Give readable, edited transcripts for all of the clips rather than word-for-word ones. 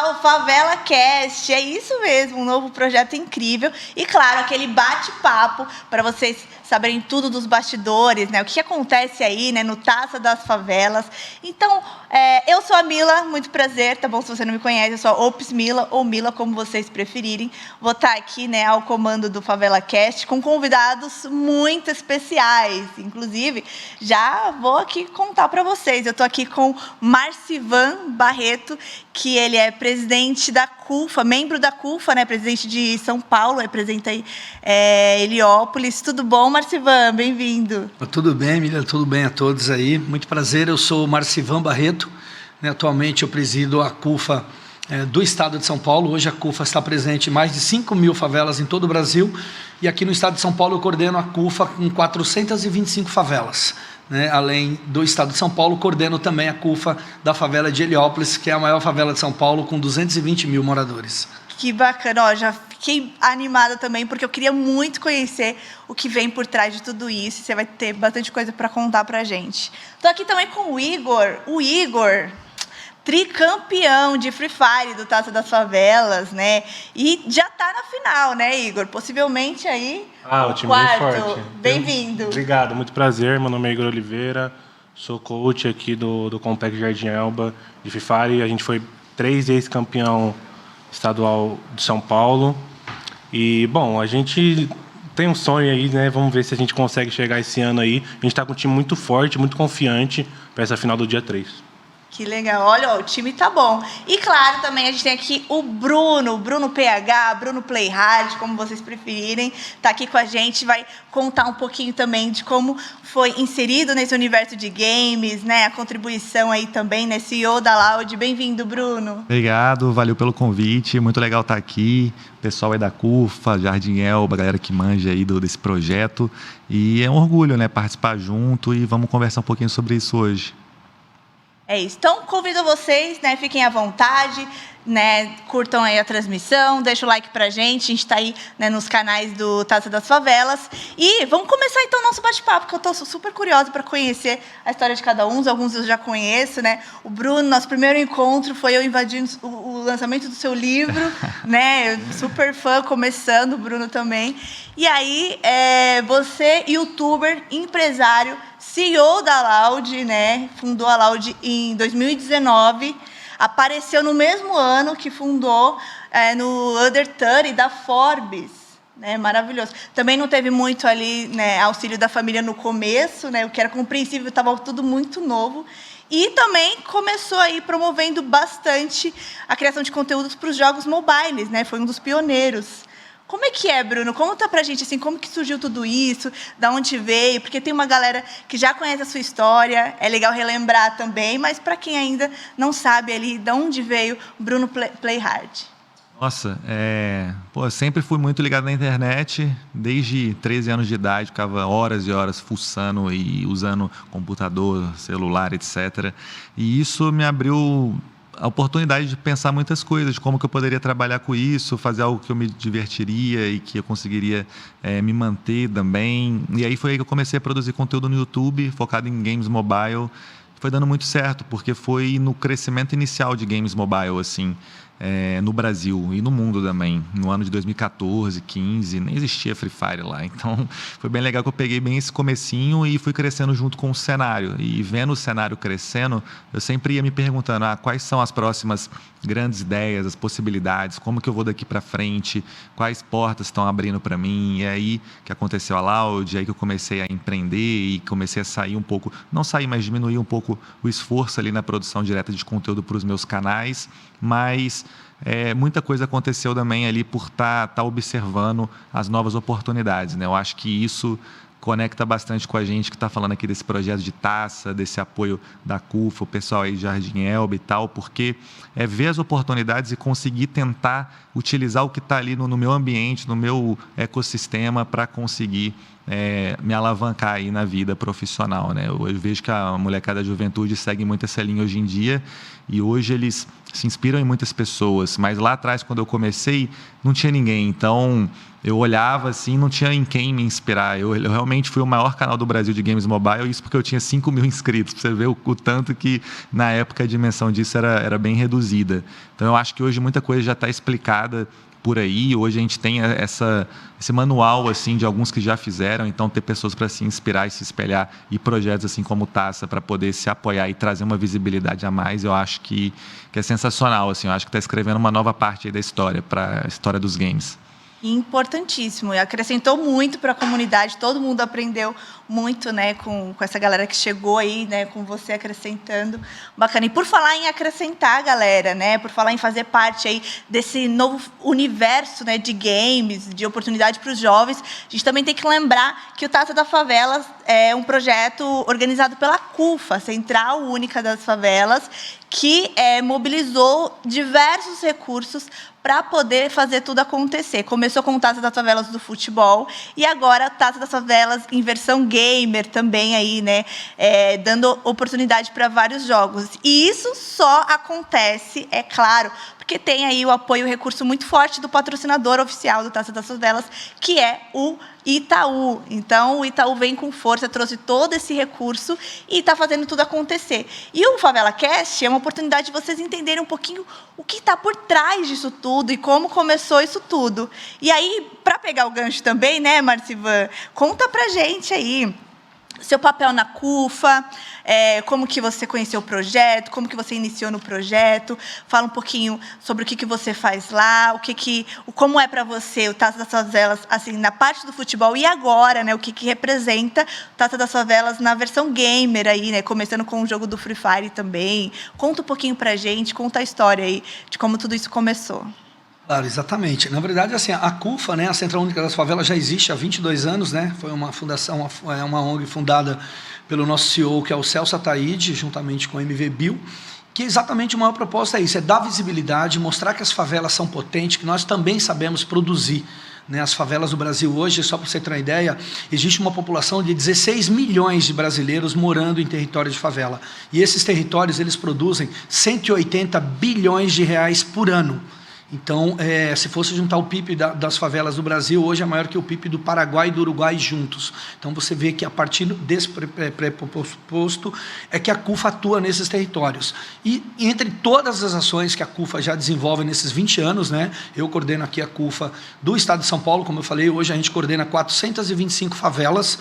lá, o Favela Cast. É isso mesmo, um novo projeto incrível. E, claro, aquele bate-papo para vocês saberem tudo dos bastidores, né? O que acontece aí, né, no Taça das Favelas. Então, eu sou a Mila, muito prazer, tá bom? Se você não me conhece, eu sou a Ops Mila, ou Mila, como vocês preferirem. Vou estar aqui, né, ao comando do Favela Cast, com convidados muito especiais. Inclusive, já vou aqui contar para vocês. Eu estou aqui com Marcivan Barreto, que ele é presidente da CUFA, membro da CUFA, né, presidente de São Paulo, representa aí Heliópolis. Tudo bom, Marcivan? Bem-vindo. Tudo bem, Miriam, tudo bem a todos aí. Muito prazer, eu sou Marcivan Barreto, né, atualmente eu presido a CUFA do estado de São Paulo. Hoje a CUFA está presente em mais de 5.000 favelas em todo o Brasil, e aqui no estado de São Paulo eu coordeno a CUFA com 425 favelas. Né, além do estado de São Paulo, coordeno também a CUFA da favela de Heliópolis, que é a maior favela de São Paulo, com 220 mil moradores. Que bacana, ó, já fiquei animada também, porque eu queria muito conhecer o que vem por trás de tudo isso. Você vai ter bastante coisa para contar para a gente. Estou aqui também com o Igor, tricampeão de Free Fire do Taça das Favelas, né? E já está na final, né, Igor? Possivelmente aí o time bem forte. Bem-vindo. Obrigado, muito prazer. Meu nome é Igor Oliveira, sou coach aqui do Complex Jardim Elba de Free Fire. A gente foi 3 vezes campeão estadual de São Paulo. E, bom, a gente tem um sonho aí, né? Vamos ver se a gente consegue chegar esse ano aí. A gente está com um time muito forte, muito confiante para essa final do dia 3. Que legal. Olha, o time tá bom. E, claro, também a gente tem aqui o Bruno PH, Bruno Playhard, como vocês preferirem, tá aqui com a gente, vai contar um pouquinho também de como foi inserido nesse universo de games, né? A contribuição aí também, né? CEO da Loud. Bem-vindo, Bruno. Obrigado, valeu pelo convite, muito legal estar aqui. O pessoal aí da CUFA, Jardim Elba, a galera que manja aí desse projeto. E é um orgulho, né? Participar junto, e vamos conversar um pouquinho sobre isso hoje. É isso. Então, convido vocês, né, fiquem à vontade, né, curtam aí a transmissão, deixa o like pra gente. A gente está aí, né, nos canais do Taça das Favelas. E vamos começar, então, o nosso bate-papo, porque eu estou super curiosa para conhecer a história de cada um. Alguns eu já conheço, né? O Bruno, nosso primeiro encontro foi eu invadindo o lançamento do seu livro, né? Eu, super fã, começando, o Bruno também. E aí, você, youtuber, empresário, CEO da Loud, né? Fundou a Loud em 2019, apareceu no mesmo ano que fundou no Under 30 da Forbes, né? Maravilhoso. Também não teve muito ali, né, auxílio da família no começo, né? O que era compreensível, estava tudo muito novo. E também começou aí promovendo bastante a criação de conteúdos para os jogos mobiles, né? Foi um dos pioneiros. Como é que é, Bruno? Conta pra gente, assim, como que surgiu tudo isso, da onde veio, porque tem uma galera que já conhece a sua história, é legal relembrar também, mas para quem ainda não sabe ali de onde veio Bruno Playhard. Nossa, eu sempre fui muito ligado na internet, desde 13 anos de idade, ficava horas e horas fuçando e usando computador, celular, etc. E isso me abriu a oportunidade de pensar muitas coisas, de como que eu poderia trabalhar com isso, fazer algo que eu me divertiria e que eu conseguiria me manter também. E aí foi aí que eu comecei a produzir conteúdo no YouTube, focado em games mobile. Foi dando muito certo, porque foi no crescimento inicial de games mobile, assim, no Brasil e no mundo também. No ano de 2014, 15, nem existia Free Fire lá. Então, foi bem legal que eu peguei bem esse comecinho e fui crescendo junto com o cenário. E vendo o cenário crescendo, eu sempre ia me perguntando, quais são as próximas grandes ideias, as possibilidades, como que eu vou daqui para frente, quais portas estão abrindo para mim. E aí que aconteceu a Loud, aí que eu comecei a empreender e comecei a sair um pouco, não sair, mas diminuir um pouco o esforço ali na produção direta de conteúdo para os meus canais, mas muita coisa aconteceu também ali por estar observando as novas oportunidades, né? Eu acho que isso conecta bastante com a gente que está falando aqui desse projeto de taça, desse apoio da CUFA, o pessoal aí de Jardim Elba e tal, porque ver as oportunidades e conseguir tentar utilizar o que está ali no meu ambiente, no meu ecossistema, para conseguir me alavancar aí na vida profissional, né? Eu vejo que a molecada da juventude segue muito essa linha hoje em dia e hoje eles se inspiram em muitas pessoas, mas lá atrás, quando eu comecei, não tinha ninguém, então eu olhava assim, não tinha em quem me inspirar. Eu realmente fui o maior canal do Brasil de games mobile, isso porque eu tinha 5 mil inscritos, pra você ver o tanto que na época a dimensão disso era bem reduzida. Então eu acho que hoje muita coisa já está explicada por aí. Hoje a gente tem esse manual assim de alguns que já fizeram, então ter pessoas para se inspirar e se espelhar e projetos assim como o Taça para poder se apoiar e trazer uma visibilidade a mais, eu acho que é sensacional, assim. Eu acho que está escrevendo uma nova parte aí da história, para a história dos games. Importantíssimo, e acrescentou muito para a comunidade, todo mundo aprendeu muito, né, com essa galera que chegou aí, né, com você acrescentando, bacana. E por falar em acrescentar, galera, né, por falar em fazer parte aí desse novo universo, né, de games, de oportunidade para os jovens, a gente também tem que lembrar que o Taça das Favelas é um projeto organizado pela CUFA, Central Única das Favelas, que mobilizou diversos recursos para poder fazer tudo acontecer. Começou com o Taça das Favelas do futebol e agora a Taça das Favelas em versão gamer também aí, né, dando oportunidade para vários jogos. E isso só acontece, é claro, porque tem aí o apoio, o recurso muito forte do patrocinador oficial do Taça das Favelas, que é o Itaú. Então, o Itaú vem com força, trouxe todo esse recurso e está fazendo tudo acontecer. E o FavelaCast é uma oportunidade de vocês entenderem um pouquinho o que está por trás disso tudo e como começou isso tudo. E aí, para pegar o gancho também, né, Marcivan, conta pra gente aí seu papel na CUFA, como que você conheceu o projeto, como que você iniciou no projeto, fala um pouquinho sobre o que você faz lá, como é para você o Taça das Favelas, assim, na parte do futebol e agora, né, o que representa o Taça das Favelas na versão gamer aí, né, começando com o jogo do Free Fire também. Conta um pouquinho pra gente, conta a história aí de como tudo isso começou. Claro, exatamente. Na verdade, assim, a CUFA, né, a Central Única das Favelas, já existe há 22 anos, né? Foi uma fundação, uma ONG fundada pelo nosso CEO, que é o Celso Ataíde, juntamente com o MV Bill, que exatamente o maior propósito é isso, é dar visibilidade, mostrar que as favelas são potentes, que nós também sabemos produzir. Né, as favelas do Brasil hoje, só para você ter uma ideia, existe uma população de 16 milhões de brasileiros morando em território de favela. E esses territórios, eles produzem 180 bilhões de reais por ano. Então, se fosse juntar o PIB das favelas do Brasil, hoje é maior que o PIB do Paraguai e do Uruguai juntos. Então, você vê que a partir desse pressuposto é que a CUFA atua nesses territórios. E entre todas as ações que a CUFA já desenvolve nesses 20 anos, né, eu coordeno aqui a CUFA do Estado de São Paulo, como eu falei, hoje a gente coordena 425 favelas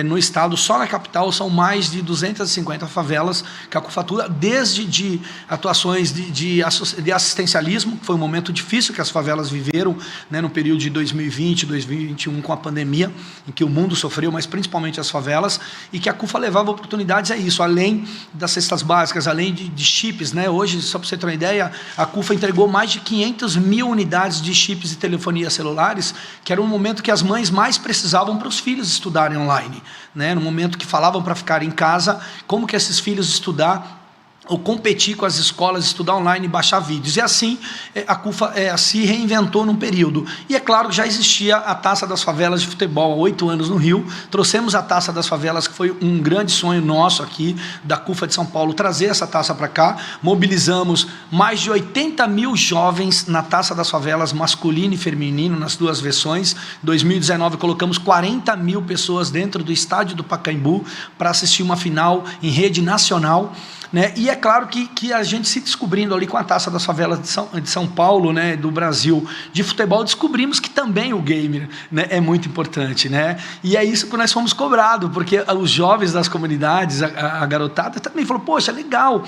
no estado, só na capital são mais de 250 favelas que a CUFA atua, desde de atuações de assistencialismo, que foi um momento difícil que as favelas viveram, né, no período de 2020, 2021, com a pandemia, em que o mundo sofreu, mas principalmente as favelas, e que a CUFA levava oportunidades a isso, além das cestas básicas, além de chips, né? Hoje, só para você ter uma ideia, a CUFA entregou mais de 500 mil unidades de chips de telefonia celulares, que era um momento que as mães mais precisavam para os filhos estudarem online, né? No momento que falavam para ficar em casa, como que esses filhos estudar ou competir com as escolas, estudar online e baixar vídeos. E assim, a CUFA se reinventou num período. E é claro que já existia a Taça das Favelas de futebol há 8 anos no Rio. Trouxemos a Taça das Favelas, que foi um grande sonho nosso aqui, da CUFA de São Paulo, trazer essa taça para cá. Mobilizamos mais de 80 mil jovens na Taça das Favelas, masculino e feminino, nas duas versões. Em 2019, colocamos 40 mil pessoas dentro do estádio do Pacaembu para assistir uma final em rede nacional. Né? E é claro que a gente se descobrindo ali com a Taça das Favelas de São Paulo, né, do Brasil, de futebol, descobrimos que também o gamer, né, é muito importante. Né? E é isso que nós fomos cobrados, porque os jovens das comunidades, a garotada também falou, poxa, legal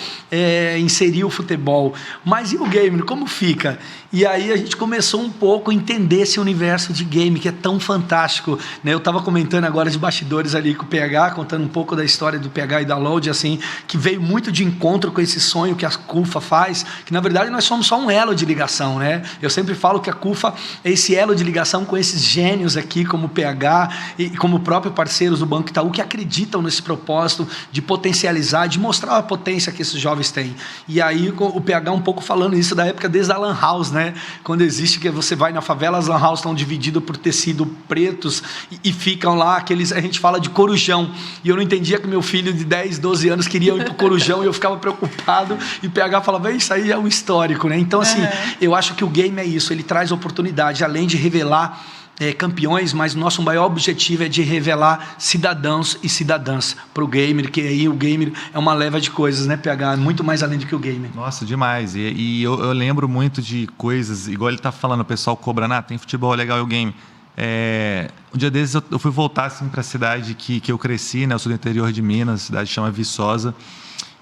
inserir o futebol, mas e o gamer, como fica? E aí a gente começou um pouco a entender esse universo de game, que é tão fantástico. Né? Eu estava comentando agora de bastidores ali com o PH, contando um pouco da história do PH e da Load, assim, que veio muito de encontro com esse sonho que a CUFA faz, que na verdade nós somos só um elo de ligação, né? Eu sempre falo que a CUFA é esse elo de ligação com esses gênios aqui, como o PH e como o próprio parceiros do Banco Itaú, que acreditam nesse propósito de potencializar, de mostrar a potência que esses jovens têm. E aí o PH um pouco falando isso da época desde a Lan House, né? Quando existe que você vai na favela, as Lan House estão divididas por tecido pretos e ficam lá aqueles, a gente fala de corujão, e eu não entendia que meu filho de 10, 12 anos queria ir pro corujão e eu ficava preocupado, e o PH falava, isso aí é um histórico, né? Então assim, eu acho que o game é isso, ele traz oportunidade, além de revelar campeões, mas o nosso maior objetivo é de revelar cidadãos e cidadãs para o gamer, que aí o gamer é uma leva de coisas, né, PH? Muito mais além do que o gamer. Nossa, demais. E eu lembro muito de coisas, igual ele tá falando, o pessoal cobrando, tem futebol legal e o game. Um dia desses eu fui voltar assim, para a cidade que eu cresci, né? Eu sou do interior de Minas, a cidade chama Viçosa.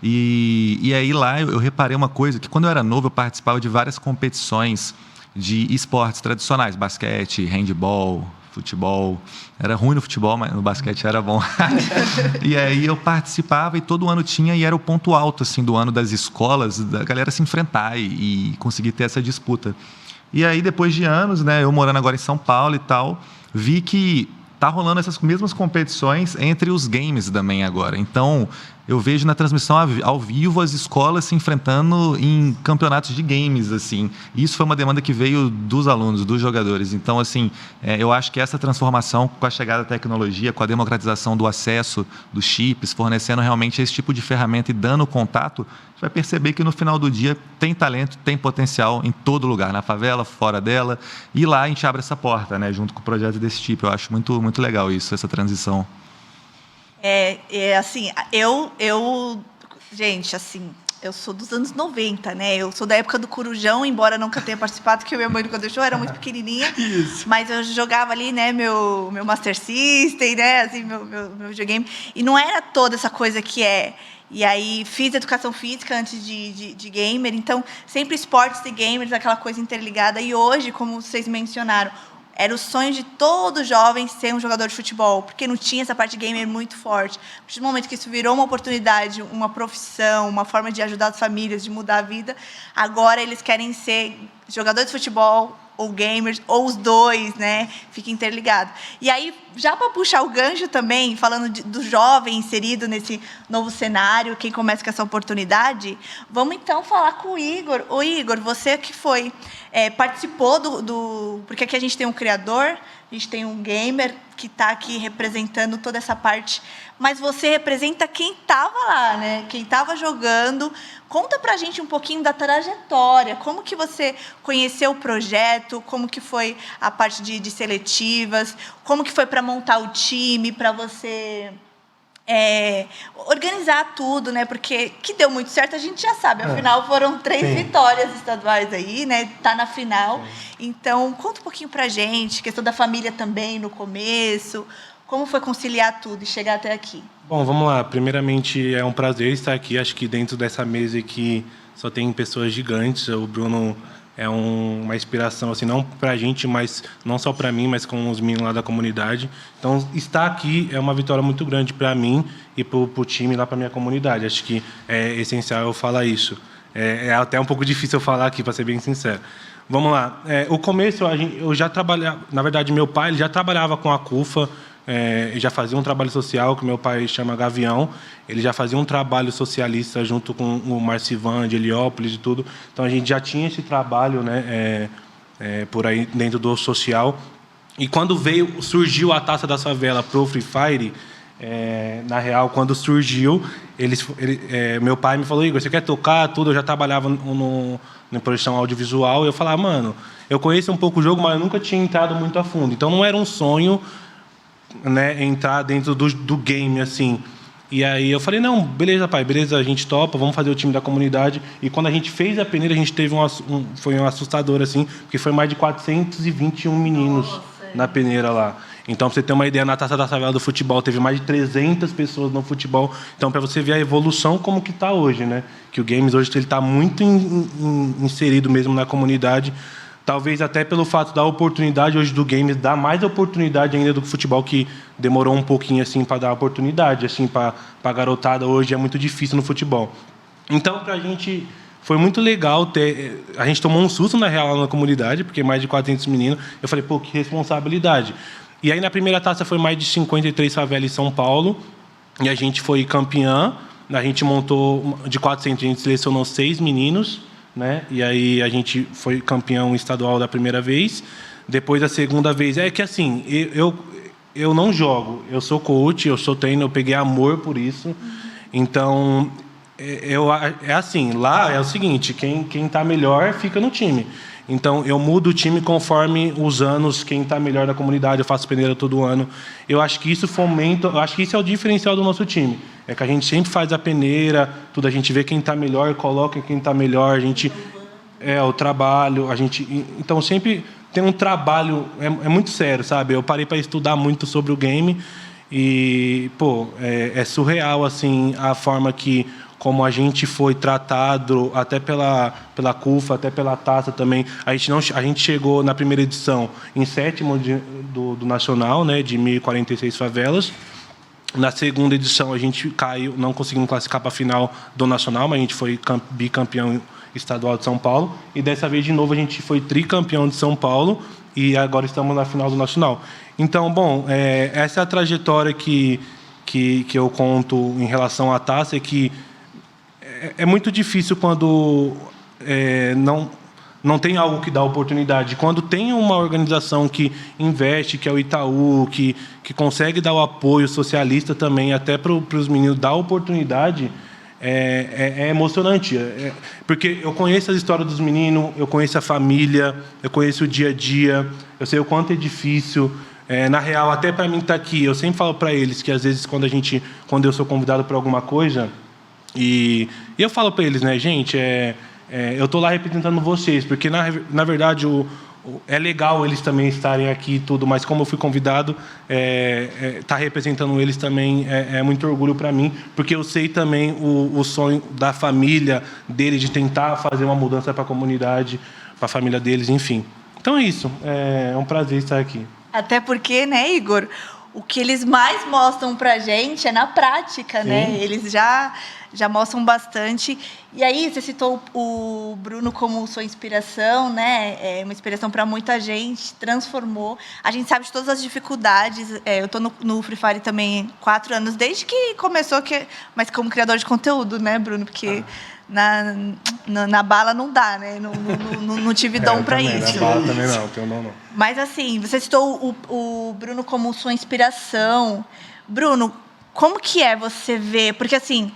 E aí lá eu reparei uma coisa, que quando eu era novo eu participava de várias competições de esportes tradicionais, basquete, handball, futebol. Era ruim no futebol, mas no basquete era bom. E aí eu participava e todo ano tinha, e era o ponto alto assim, do ano das escolas, da galera se enfrentar e conseguir ter essa disputa. E aí depois de anos, né, eu morando agora em São Paulo e tal, vi que tá rolando essas mesmas competições entre os games também agora. Então, eu vejo na transmissão ao vivo as escolas se enfrentando em campeonatos de games, assim. E isso foi uma demanda que veio dos alunos, dos jogadores. Então, assim, eu acho que essa transformação com a chegada da tecnologia, com a democratização do acesso dos chips, fornecendo realmente esse tipo de ferramenta e dando contato, você vai perceber que no final do dia tem talento, tem potencial em todo lugar, na favela, fora dela. E lá a gente abre essa porta, né, junto com o projeto desse tipo. Eu acho muito, muito legal isso, essa transição. Assim, gente, assim, eu sou dos anos 90, né? Eu sou da época do Corujão, embora nunca tenha participado, porque minha mãe nunca deixou, eu era muito pequenininha. Isso. Mas eu jogava ali, né, meu Master System, né, assim, meu videogame. E não era toda essa coisa que é. E aí fiz educação física antes de gamer, então sempre esportes e gamers, aquela coisa interligada. E hoje, como vocês mencionaram, era o sonho de todo jovem ser um jogador de futebol, porque não tinha essa parte gamer muito forte. A partir do momento que isso virou uma oportunidade, uma profissão, uma forma de ajudar as famílias, de mudar a vida, agora eles querem ser jogadores de futebol ou gamers, ou os dois, né? Fica interligado. E aí, já para puxar o gancho também, falando do jovem inserido nesse novo cenário, quem começa com essa oportunidade, vamos então falar com o Igor. Ô Igor, você que foi, participou porque aqui a gente tem um criador, a gente tem um gamer que está aqui representando toda essa parte, mas você representa quem estava lá, né? Quem estava jogando. Conta pra gente um pouquinho da trajetória, como que você conheceu o projeto, como que foi a parte de seletivas, como que foi para montar o time, para você organizar tudo, né? Porque que deu muito certo a gente já sabe, afinal foram 3 vitórias estaduais aí, né? Tá na final. Então, conta um pouquinho pra gente, questão da família também no começo, como foi conciliar tudo e chegar até aqui? Bom, vamos lá. Primeiramente, é um prazer estar aqui. Acho que dentro dessa mesa aqui só tem pessoas gigantes. O Bruno é uma inspiração, assim, não para a gente, mas não só para mim, mas com os meninos lá da comunidade. Então, estar aqui é uma vitória muito grande para mim e para o time lá, para minha comunidade. Acho que é essencial eu falar isso. É até um pouco difícil eu falar aqui, para ser bem sincero. Vamos lá. O começo, eu já trabalhava... Na verdade, meu pai ele já trabalhava com a CUFA, já fazia um trabalho social, que meu pai chama Gavião. Ele já fazia um trabalho socialista junto com o Marcivan, de Heliópolis e tudo. Então, a gente já tinha esse trabalho, né, por aí dentro do social. E quando surgiu a Taça da Favela pro Free Fire, na real, quando surgiu, meu pai me falou, Igor, você quer tocar tudo? Eu já trabalhava na produção audiovisual. E eu falava, mano, eu conheço um pouco o jogo, mas eu nunca tinha entrado muito a fundo. Então, não era um sonho, né, entrar dentro do game, assim. E aí eu falei, não, beleza, pai, beleza, a gente topa, vamos fazer o time da comunidade. E quando a gente fez a peneira, a gente teve foi um assustador, assim, porque foi mais de 421 meninos na peneira lá. Então, para você ter uma ideia, na Taça da Favela do futebol, teve mais de 300 pessoas no futebol. Então, para você ver a evolução como que está hoje, né? Que o Games hoje está muito inserido mesmo na comunidade. Talvez até pelo fato da oportunidade hoje do Games dar mais oportunidade ainda do futebol, que demorou um pouquinho assim para dar oportunidade assim para a garotada. Hoje é muito difícil no futebol. Então, para a gente foi muito legal ter... A gente tomou um susto, na real, na comunidade, porque mais de 400 meninos. Eu falei, pô, que responsabilidade. E aí, na primeira taça, foi mais de 53 favelas em São Paulo, e a gente foi campeã. A gente montou, de 400, a gente selecionou 6 meninos, né? E aí a gente foi campeão estadual da primeira vez. Depois, a segunda vez... É que, assim, eu não jogo, eu sou coach, eu sou treino, eu peguei amor por isso. Então, é assim, lá é o seguinte, quem está melhor fica no time. Então, eu mudo o time conforme os anos, quem está melhor na comunidade, eu faço peneira todo ano. Eu acho que isso fomenta, eu acho que isso é o diferencial do nosso time. É que a gente sempre faz a peneira, tudo, a gente vê quem está melhor, coloca quem está melhor, a gente... o trabalho, a gente... Então, sempre tem um trabalho, é muito sério, sabe? Eu parei para estudar muito sobre o game e, pô, é surreal, assim, a forma que... como a gente foi tratado, até pela CUFA, até pela taça também. A gente chegou na primeira edição em 7º do Nacional, né, de 1.046 favelas. Na segunda edição a gente caiu, não conseguimos classificar para a final do Nacional, mas a gente foi bicampeão estadual de São Paulo. E dessa vez, de novo, a gente foi tricampeão de São Paulo e agora estamos na final do Nacional. Então, bom, essa é a trajetória que eu conto em relação à taça, que é muito difícil quando não tem algo que dá oportunidade. Quando tem uma organização que investe, que é o Itaú, que consegue dar o apoio socialista também, até para os meninos, dar oportunidade, é emocionante. Porque eu conheço as histórias dos meninos, eu conheço a família, eu conheço o dia a dia, eu sei o quanto é difícil. Na real, até para mim estar aqui, eu sempre falo para eles que, às vezes, quando eu sou convidado para alguma coisa... E eu falo para eles, né, gente, eu estou lá representando vocês, porque, na verdade, é legal eles também estarem aqui e tudo, mas como eu fui convidado, estar representando eles também é muito orgulho para mim, porque eu sei também o sonho da família deles de tentar fazer uma mudança para a comunidade, para a família deles, enfim. Então é isso, é um prazer estar aqui. Até porque, né, Igor, o que eles mais mostram pra gente é na prática, sim, né? Eles já mostram bastante. E aí, você citou o Bruno como sua inspiração, né? É uma inspiração para muita gente, transformou. A gente sabe de todas as dificuldades. Eu estou no Free Fire também 4 anos, desde que começou, mas como criador de conteúdo, né, Bruno? Porque na bala não dá, né? Não tive dom para isso. Na bala também não, tenho dom não. Mas, assim, você citou o Bruno como sua inspiração. Bruno, como que é você ver? Porque, assim...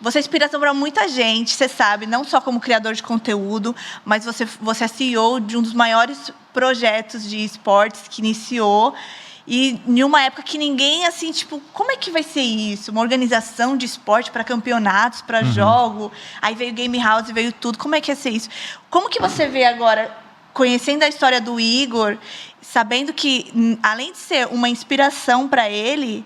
Você é inspiração para muita gente, você sabe, não só como criador de conteúdo, mas você é CEO de um dos maiores projetos de esportes que iniciou, e em uma época que ninguém, assim, tipo, como é que vai ser isso? Uma organização de esporte para campeonatos, para jogo, aí veio Game House, veio tudo, como é que ia ser isso? Como que você vê agora, conhecendo a história do Igor, sabendo que, além de ser uma inspiração para ele,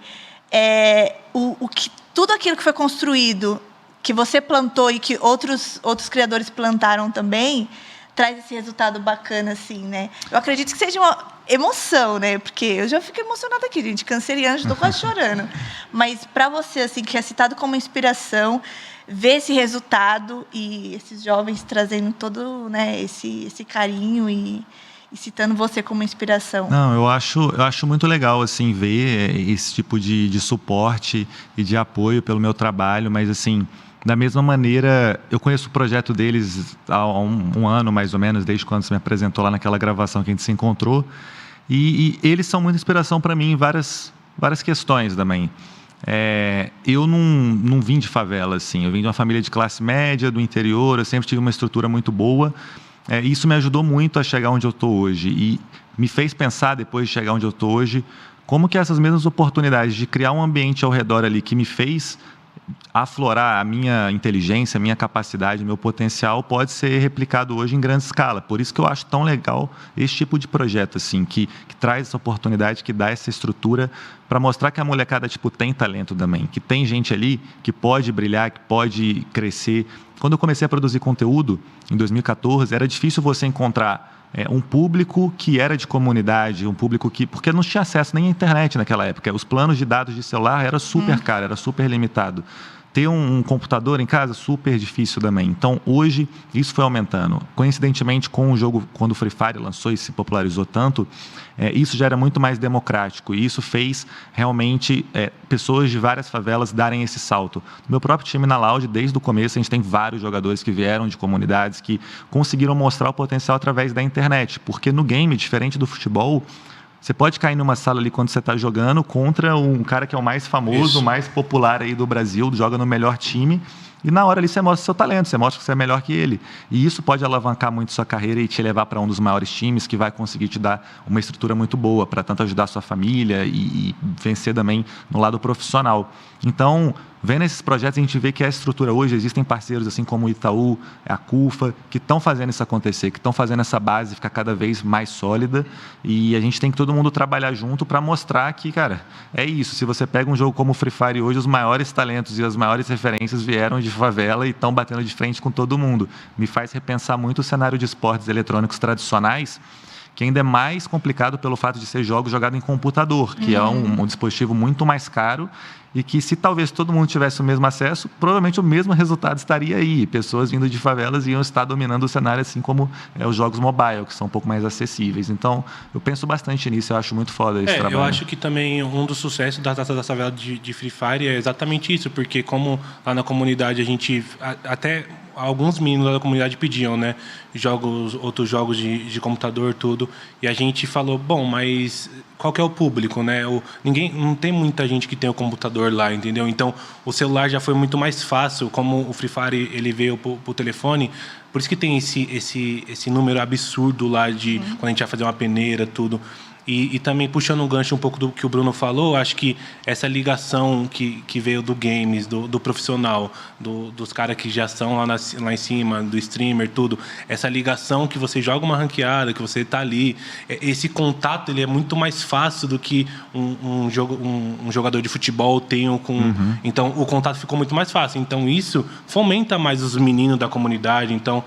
tudo aquilo que foi construído, que você plantou e que outros criadores plantaram também, traz esse resultado bacana, assim, né? Eu acredito que seja uma emoção, né? Porque eu já fico emocionada aqui, gente. Canceriana, já estou quase chorando. Mas, para você, assim, que é citado como inspiração, ver esse resultado e esses jovens trazendo todo, né, esse carinho e citando você como inspiração. Não, eu acho muito legal, assim, ver esse tipo de suporte e de apoio pelo meu trabalho, mas, assim, da mesma maneira, eu conheço o projeto deles há um ano, mais ou menos, desde quando você me apresentou lá naquela gravação que a gente se encontrou, e eles são muita inspiração para mim em várias questões também. Eu não vim de favela, assim, eu vim de uma família de classe média, do interior, eu sempre tive uma estrutura muito boa. Isso me ajudou muito a chegar onde eu estou hoje e me fez pensar, depois de chegar onde eu estou hoje, como que essas mesmas oportunidades de criar um ambiente ao redor ali que me fez aflorar a minha inteligência, a minha capacidade, meu potencial, pode ser replicado hoje em grande escala. Por isso que eu acho tão legal esse tipo de projeto, assim, que traz essa oportunidade, que dá essa estrutura para mostrar que a molecada tem talento também, que tem gente ali que pode brilhar, que pode crescer. Quando eu comecei a produzir conteúdo, em 2014, era difícil você encontrar um público que era de comunidade, um público porque não tinha acesso nem à internet naquela época. Os planos de dados de celular era super caro, era super limitado. Ter um computador em casa, super difícil também. Então, hoje, isso foi aumentando. Coincidentemente, com o jogo, quando o Free Fire lançou e se popularizou tanto, isso já era muito mais democrático. E isso fez, realmente, pessoas de várias favelas darem esse salto. No meu próprio time na Loud, desde o começo, a gente tem vários jogadores que vieram de comunidades que conseguiram mostrar o potencial através da internet. Porque no game, diferente do futebol, você pode cair numa sala ali quando você está jogando contra um cara que é o mais famoso, o mais popular aí do Brasil, joga no melhor time, e na hora ali você mostra o seu talento, você mostra que você é melhor que ele. E isso pode alavancar muito sua carreira e te levar para um dos maiores times que vai conseguir te dar uma estrutura muito boa para tanto ajudar a sua família e vencer também no lado profissional. Então, vendo esses projetos, a gente vê que a estrutura hoje, existem parceiros assim como o Itaú, a CUFA, que estão fazendo isso acontecer, que estão fazendo essa base ficar cada vez mais sólida, e a gente tem que todo mundo trabalhar junto para mostrar que, cara, é isso. Se você pega um jogo como o Free Fire hoje, os maiores talentos e as maiores referências vieram de favela e estão batendo de frente com todo mundo. Me faz repensar muito o cenário de esportes eletrônicos tradicionais, que ainda é mais complicado pelo fato de ser jogos jogados em computador, que é um dispositivo muito mais caro, e que se talvez todo mundo tivesse o mesmo acesso, provavelmente o mesmo resultado estaria aí. Pessoas vindo de favelas iam estar dominando o cenário, assim como os jogos mobile, que são um pouco mais acessíveis. Então, eu penso bastante nisso, eu acho muito foda esse trabalho. Eu acho que também um dos sucessos da Taça da Favela de Free Fire é exatamente isso, porque como lá na comunidade a gente, até alguns meninos lá da comunidade pediam, né, outros jogos de computador, tudo, e a gente falou, bom, mas qual que é o público, né? Não tem muita gente que tem o computador lá, entendeu? Então, o celular já foi muito mais fácil, como o Free Fire ele veio pro telefone, por isso que tem esse número absurdo lá de quando a gente vai fazer uma peneira, tudo. E também, puxando um gancho um pouco do que o Bruno falou, acho que essa ligação que veio do games, do profissional, dos caras que já são lá em cima, do streamer, tudo, essa ligação que você joga uma ranqueada, que você está ali, esse contato ele é muito mais fácil do que um jogador de futebol tem com... Então, o contato ficou muito mais fácil. Então, isso fomenta mais os meninos da comunidade. Então,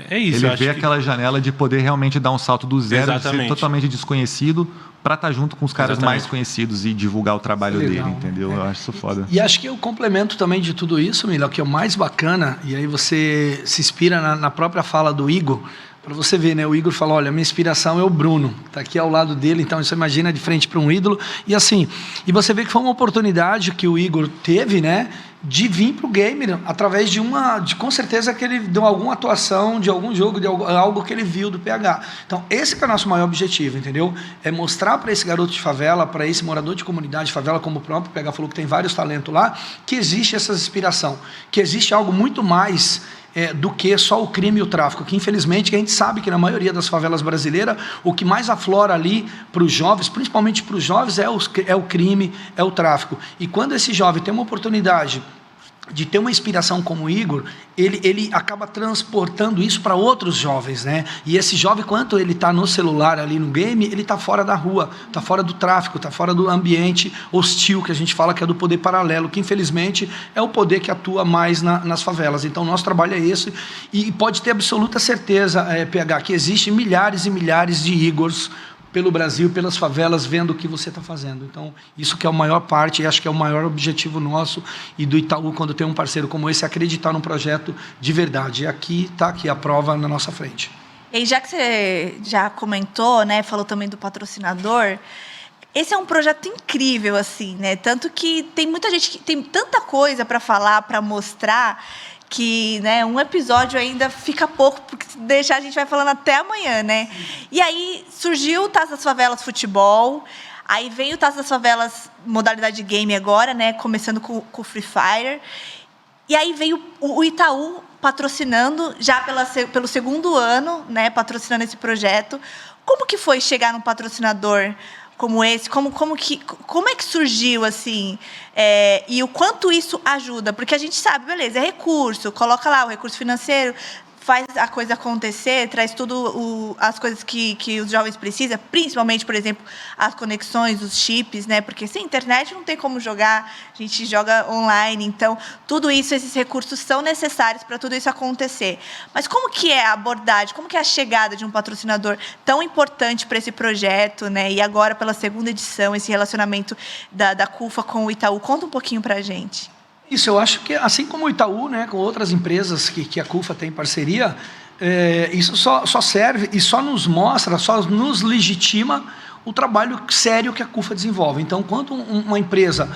é isso. Ele vê aquela janela de poder realmente dar um salto do zero, de ser totalmente desconhecido, para estar junto com os caras mais conhecidos e divulgar o trabalho dele, entendeu? Eu acho isso foda. E acho que o complemento também de tudo isso, Mila, que é o mais bacana, e aí você se inspira na própria fala do Igor, para você ver, né? O Igor falou, olha, minha inspiração é o Bruno, tá aqui ao lado dele, então você imagina de frente para um ídolo, e assim, e você vê que foi uma oportunidade que o Igor teve, né, de vir para o gamer através com certeza que ele deu alguma atuação de algum jogo, de algo que ele viu do PH. Então, esse que é o nosso maior objetivo, entendeu? É mostrar para esse garoto de favela, para esse morador de comunidade de favela, como o próprio PH falou que tem vários talentos lá, que existe essa inspiração, que existe algo muito mais do que só o crime e o tráfico, que infelizmente a gente sabe que na maioria das favelas brasileiras o que mais aflora ali para os jovens, principalmente para os jovens, é o crime, é o tráfico. E quando esse jovem tem uma oportunidade de ter uma inspiração como o Igor, ele acaba transportando isso para outros jovens, né? E esse jovem, quando ele está no celular ali no game, ele está fora da rua, está fora do tráfico, está fora do ambiente hostil, que a gente fala que é do poder paralelo, que infelizmente é o poder que atua mais nas favelas. Então, nosso trabalho é esse, e pode ter absoluta certeza, PH, que existem milhares e milhares de Igors pelo Brasil, pelas favelas, vendo o que você está fazendo. Então, isso que é a maior parte, e acho que é o maior objetivo nosso e do Itaú, quando tem um parceiro como esse, acreditar num projeto de verdade. E aqui está aqui a prova na nossa frente. E já que você já comentou, né, falou também do patrocinador, esse é um projeto incrível, assim, né? Tanto que tem muita gente que tem tanta coisa para falar, para mostrar, que, né, um episódio ainda fica pouco, porque se deixar a gente vai falando até amanhã, né? E aí surgiu o Taça das Favelas Futebol, aí veio o Taça das Favelas modalidade game agora, né, começando com o Free Fire, e aí veio o Itaú patrocinando, já pelo segundo ano, né, patrocinando esse projeto. Como que foi chegar num patrocinador como esse? Como é que surgiu, assim? E o quanto isso ajuda? Porque a gente sabe, beleza, é recurso, coloca lá o recurso financeiro, faz a coisa acontecer, traz tudo as coisas que os jovens precisam, principalmente, por exemplo, as conexões, os chips, né? Porque sem internet não tem como jogar, a gente joga online, então tudo isso, esses recursos são necessários para tudo isso acontecer. Mas como que é a abordagem, como que é a chegada de um patrocinador tão importante para esse projeto, né? E agora, pela segunda edição, esse relacionamento da CUFA com o Itaú? Conta um pouquinho para a gente. Isso, eu acho que, assim como o Itaú, né, com outras empresas que a CUFA tem parceria, isso só serve e só nos mostra, só nos legitima o trabalho sério que a CUFA desenvolve. Então, quando uma empresa,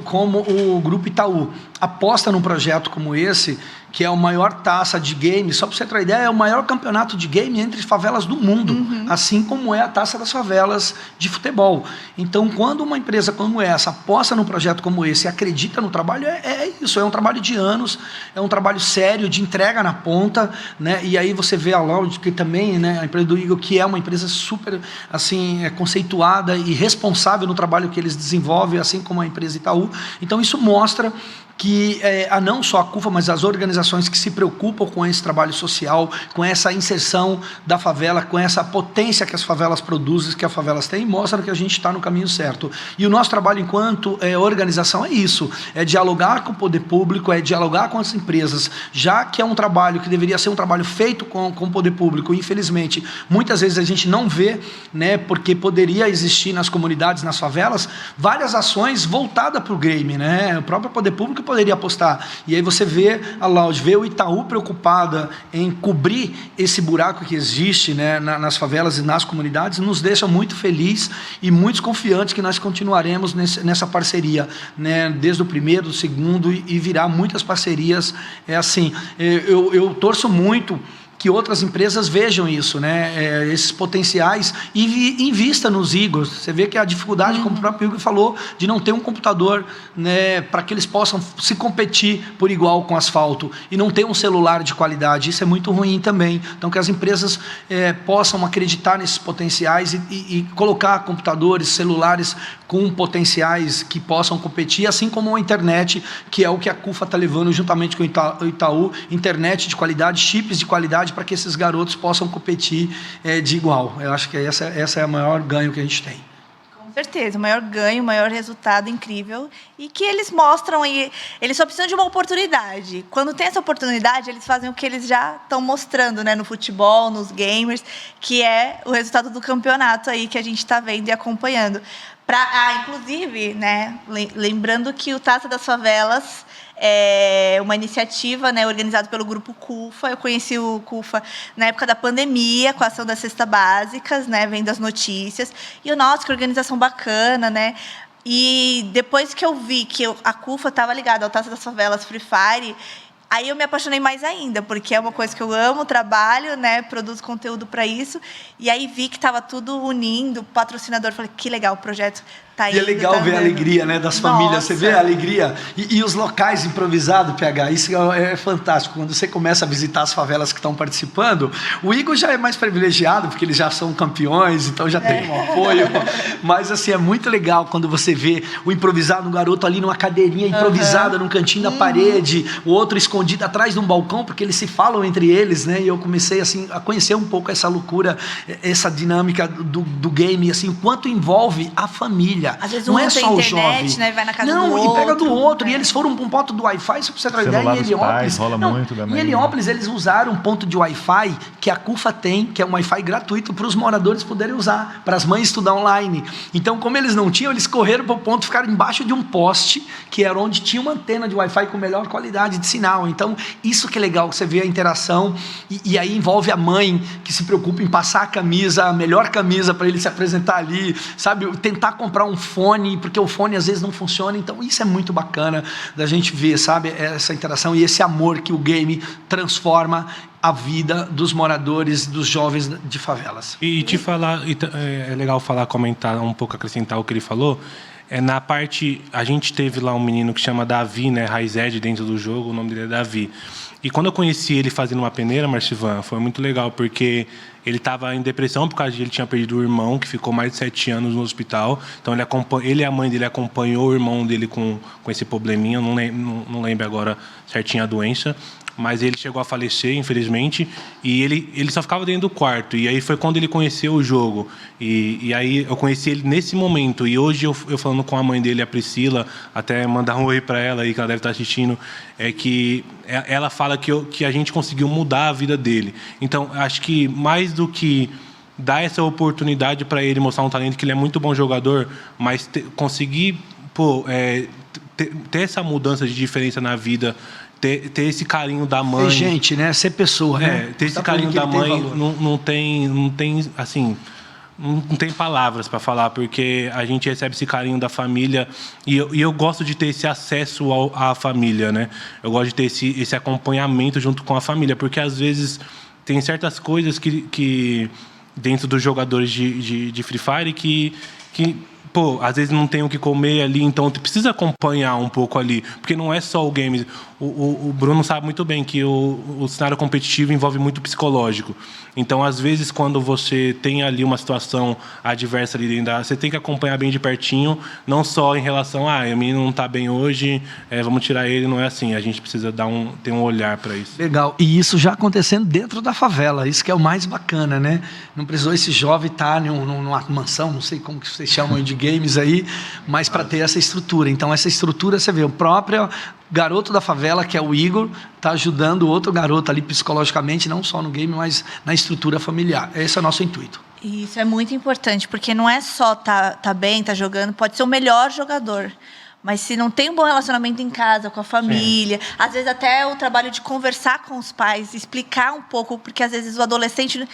como o Grupo Itaú, aposta num projeto como esse, que é a maior taça de game, só para você ter uma ideia, é o maior campeonato de game entre favelas do mundo, assim como é a Taça das Favelas de futebol. Então, quando uma empresa como essa aposta num projeto como esse e acredita no trabalho, é isso, é um trabalho de anos, é um trabalho sério, de entrega na ponta, né? E aí você vê a Loud, que também, né, a empresa do Eagle, que é uma empresa super assim, conceituada e responsável no trabalho que eles desenvolvem, assim como a empresa Itaú. Então, isso mostra que não só a CUFA, mas as organizações que se preocupam com esse trabalho social, com essa inserção da favela, com essa potência que as favelas produzem, que as favelas têm, mostram que a gente está no caminho certo. E o nosso trabalho enquanto organização é isso, é dialogar com o poder público, é dialogar com as empresas, já que é um trabalho que deveria ser um trabalho feito com o poder público, infelizmente, muitas vezes a gente não vê, né, porque poderia existir nas comunidades, nas favelas, várias ações voltadas para o game, né? O próprio poder público poderia apostar. E aí você vê a Loud, vê o Itaú preocupada em cobrir esse buraco que existe, né, nas favelas e nas comunidades, nos deixa muito feliz e muito confiantes que nós continuaremos nessa parceria, né, desde o primeiro, do segundo e virá muitas parcerias. Eu torço muito que outras empresas vejam isso, né? Esses potenciais e invista nos Eagles. Você vê que a dificuldade, como o próprio Igor falou, de não ter um computador, né, para que eles possam se competir por igual com asfalto e não ter um celular de qualidade. Isso é muito ruim também. Então, que as empresas possam acreditar nesses potenciais e colocar computadores, celulares com potenciais que possam competir, assim como a internet, que é o que a CUFA está levando juntamente com o Itaú, internet de qualidade, chips de qualidade, para que esses garotos possam competir de igual. Eu acho que essa é o maior ganho que a gente tem. Com certeza, o maior ganho, o maior resultado incrível, e que eles mostram aí, eles só precisam de uma oportunidade. Quando tem essa oportunidade, eles fazem o que eles já estão mostrando, né, no futebol, nos gamers, que é o resultado do campeonato aí que a gente está vendo e acompanhando. Inclusive, né, lembrando que o Taça das Favelas é uma iniciativa, né, organizada pelo Grupo CUFA. Eu conheci o CUFA na época da pandemia, com a ação das cestas básicas, né, vendo as notícias. E nossa, que organização bacana, né? E depois que eu vi que a CUFA estava ligada ao Taça das Favelas Free Fire, aí eu me apaixonei mais ainda, porque é uma coisa que eu amo, trabalho, né, produzo conteúdo para isso. E aí vi que estava tudo unindo, o patrocinador, falei, que legal, o projeto tá indo. E é legal ver a alegria, né, das famílias. Nossa. Você vê a alegria e os locais improvisados, PH, isso é fantástico. Quando você começa a visitar as favelas que estão participando, o Igor já é mais privilegiado, porque eles já são campeões, então já tem um apoio. Mas, assim, é muito legal quando você vê o improvisado, um garoto ali numa cadeirinha improvisada, num cantinho da parede, o outro escondido atrás de um balcão, porque eles se falam entre eles, né? E eu comecei, assim, a conhecer um pouco essa loucura, essa dinâmica do game, assim, o quanto envolve a família. Às vezes não um é tem só o internet, jovem. né? Vai na casa não, do e outro. pega do outro. E eles foram para um ponto do Wi-Fi, só para você ter uma ideia, em Heliópolis. Rola muito também. Em Heliópolis, eles usaram um ponto de Wi-Fi que a CUFA tem, que é um Wi-Fi gratuito para os moradores poderem usar, para as mães estudar online. Então, como eles não tinham, eles correram para o ponto, ficaram embaixo de um poste, que era onde tinha uma antena de Wi-Fi com melhor qualidade de sinal. Então, isso que é legal, que você vê a interação, e aí envolve a mãe, que se preocupa em passar a camisa, a melhor camisa para ele se apresentar ali, sabe? Tentar comprar um fone, porque o fone às vezes não funciona. Então isso é muito bacana da gente ver, sabe, essa interação e esse amor que o game transforma a vida dos moradores, dos jovens de favelas. E te falar, é legal falar, comentar um pouco, acrescentar o que ele falou. Na parte, a gente teve lá um menino que chama Davi, né, Raized dentro do jogo, o nome dele é Davi. E quando eu conheci ele fazendo uma peneira, Marcivan, foi muito legal, porque ele estava em depressão por causa de ele tinha perdido o irmão, que ficou mais de 7 anos no hospital. Então ele e a mãe dele acompanhou o irmão dele com esse probleminha, não lembro agora certinho a doença. Mas ele chegou a falecer, infelizmente, e ele só ficava dentro do quarto. E aí foi quando ele conheceu o jogo. E aí eu conheci ele nesse momento. E hoje eu falando com a mãe dele, a Priscila, até mandar um oi para ela aí, que ela deve estar assistindo, é que ela fala que a gente conseguiu mudar a vida dele. Então, acho que mais do que dar essa oportunidade para ele mostrar um talento, que ele é muito bom jogador, mas conseguir, ter essa mudança de diferença na vida, ter esse carinho da mãe. Ser gente, né? Ser pessoa, né? Ter esse carinho da mãe não tem, assim, não tem palavras para falar, porque a gente recebe esse carinho da família e eu gosto de ter esse acesso à família, né? Eu gosto de ter esse acompanhamento junto com a família, porque às vezes tem certas coisas que dentro dos jogadores de Free Fire que pô, às vezes não tem o que comer ali, então tu precisa acompanhar um pouco ali, porque não é só o game. O Bruno sabe muito bem que o cenário competitivo envolve muito psicológico. Então, às vezes, quando você tem ali uma situação adversa ali dentro você tem que acompanhar bem de pertinho, não só em relação a o menino não está bem hoje, vamos tirar ele, não é assim. A gente precisa ter um olhar para isso. Legal. E isso já acontecendo dentro da favela, isso que é o mais bacana, né? Não precisou esse jovem estar numa mansão, não sei como que vocês chamam de games aí, mas para ter essa estrutura. Então, essa estrutura, você vê, o próprio garoto da favela, que é o Igor, está ajudando o outro garoto ali psicologicamente, não só no game, mas na estrutura familiar. Esse é o nosso intuito. Isso é muito importante, porque não é só tá bem, tá jogando, pode ser o melhor jogador. Mas se não tem um bom relacionamento em casa, com a família, às vezes até o trabalho de conversar com os pais, explicar um pouco, porque às vezes o adolescente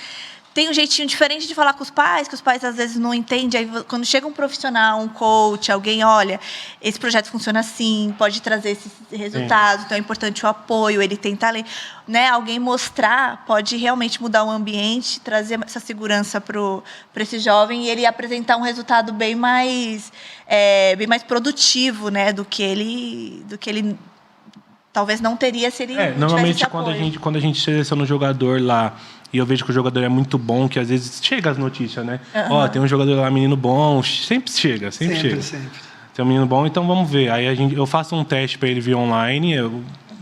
tem um jeitinho diferente de falar com os pais, que os pais às vezes não entendem. Aí, quando chega um profissional, um coach, alguém, olha, esse projeto funciona assim, pode trazer esses resultados, então é importante o apoio, ele tem talento, né? Alguém mostrar pode realmente mudar o ambiente, trazer essa segurança para esse jovem e ele apresentar um resultado bem mais produtivo, né? do que ele talvez não teria se ele não normalmente tivesse apoio. quando a gente seleciona um jogador lá e eu vejo que o jogador é muito bom, que às vezes chega as notícias, né? Tem um jogador lá, menino bom, sempre chega. Tem um menino bom, então vamos ver. Aí eu faço um teste para ele via online,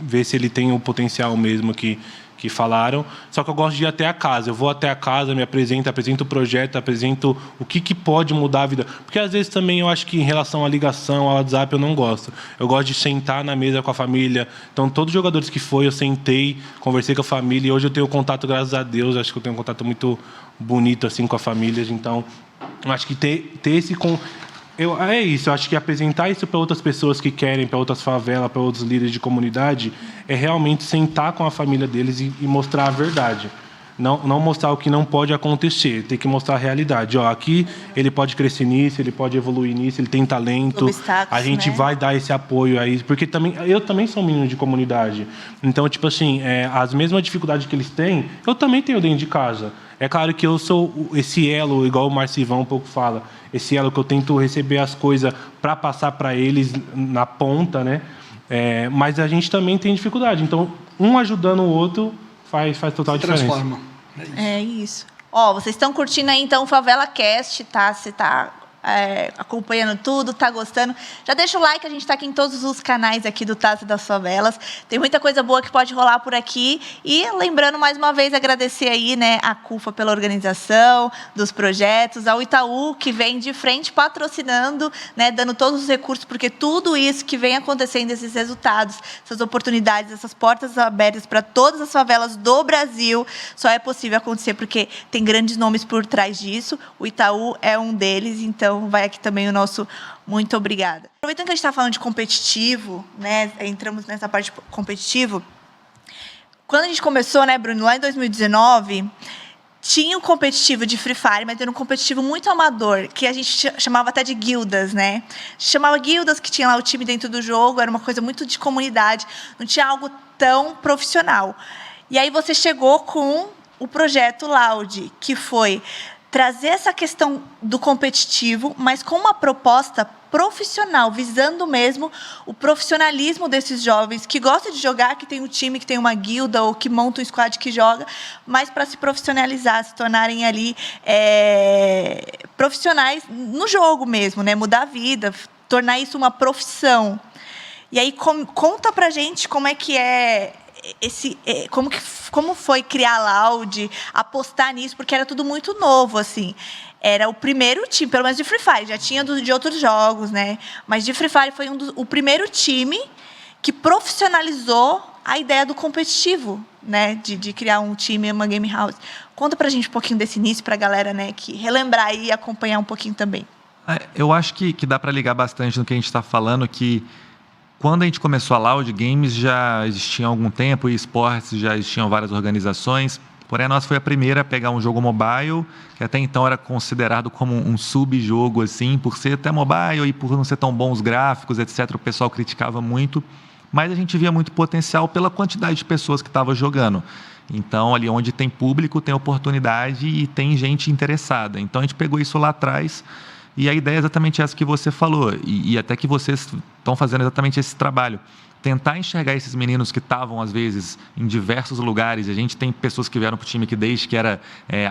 ver se ele tem o potencial mesmo que falaram. Só que eu gosto de ir até a casa. Eu vou até a casa, me apresento o projeto, apresento o que pode mudar a vida. Porque às vezes também eu acho que em relação à ligação, ao WhatsApp, eu não gosto. Eu gosto de sentar na mesa com a família. Então, todos os jogadores que eu sentei, conversei com a família. E hoje eu tenho contato, graças a Deus. Acho que eu tenho um contato muito bonito assim com a família. Então, eu acho que ter esse... é isso, eu acho que apresentar isso para outras pessoas que querem, para outras favelas, para outros líderes de comunidade, é realmente sentar com a família deles e mostrar a verdade. Não mostrar o que não pode acontecer, tem que mostrar a realidade. Aqui ele pode crescer nisso, ele pode evoluir nisso, ele tem talento, a gente vai dar esse apoio a isso, porque eu também sou um menino de comunidade. Então, tipo assim, as mesmas dificuldades que eles têm, eu também tenho dentro de casa. É claro que eu sou esse elo, igual o Marcivão um pouco fala, esse elo que eu tento receber as coisas para passar para eles na ponta, né? Mas a gente também tem dificuldade. Então, um ajudando o outro faz total diferença. Transforma. É isso. Vocês estão curtindo aí, então, o Favela Cast, tá? Você tá acompanhando tudo, tá gostando? Já deixa o like, a gente está aqui em todos os canais aqui do Taça das Favelas. Tem muita coisa boa que pode rolar por aqui. E lembrando, mais uma vez, agradecer aí, né, a CUFA pela organização dos projetos, ao Itaú, que vem de frente patrocinando, né, dando todos os recursos, porque tudo isso que vem acontecendo, esses resultados, essas oportunidades, essas portas abertas para todas as favelas do Brasil, só é possível acontecer porque tem grandes nomes por trás disso. O Itaú é um deles, então vai aqui também o nosso muito obrigada. Aproveitando que a gente está falando de competitivo, né, entramos nessa parte competitiva. Quando a gente começou, né, Bruno, lá em 2019, tinha um competitivo de Free Fire, mas era um competitivo muito amador, que a gente chamava até de guildas, né? Chamava guildas, que tinha lá o time dentro do jogo, era uma coisa muito de comunidade, não tinha algo tão profissional. E aí você chegou com o projeto Loud, que foi trazer essa questão do competitivo, mas com uma proposta profissional, visando mesmo o profissionalismo desses jovens que gostam de jogar, que tem um time, que tem uma guilda ou que monta um squad que joga, mas para se profissionalizar, se tornarem ali profissionais no jogo mesmo, né? Mudar a vida, tornar isso uma profissão. E aí conta pra gente como é que é como foi criar a Loud, apostar nisso, porque era tudo muito novo, assim. Era o primeiro time, pelo menos de Free Fire, já tinha de outros jogos, né? Mas de Free Fire foi o primeiro time que profissionalizou a ideia do competitivo, né? De criar um time, uma game house. Conta pra gente um pouquinho desse início, pra galera, né, que relembrar e acompanhar um pouquinho também. Eu acho que dá para ligar bastante no que a gente está falando, que Quando a gente começou a Loud Games, já existia há algum tempo, e esportes já existiam várias organizações, porém a nossa foi a primeira a pegar um jogo mobile, que até então era considerado como um subjogo, assim, por ser até mobile e por não ser tão bons gráficos, etc. O pessoal criticava muito, mas a gente via muito potencial pela quantidade de pessoas que estavam jogando. Então, ali onde tem público, tem oportunidade e tem gente interessada. Então, a gente pegou isso lá atrás. E a ideia é exatamente essa que você falou, e até que vocês estão fazendo exatamente esse trabalho. Tentar enxergar esses meninos que estavam, às vezes, em diversos lugares. A gente tem pessoas que vieram para o time que desde que era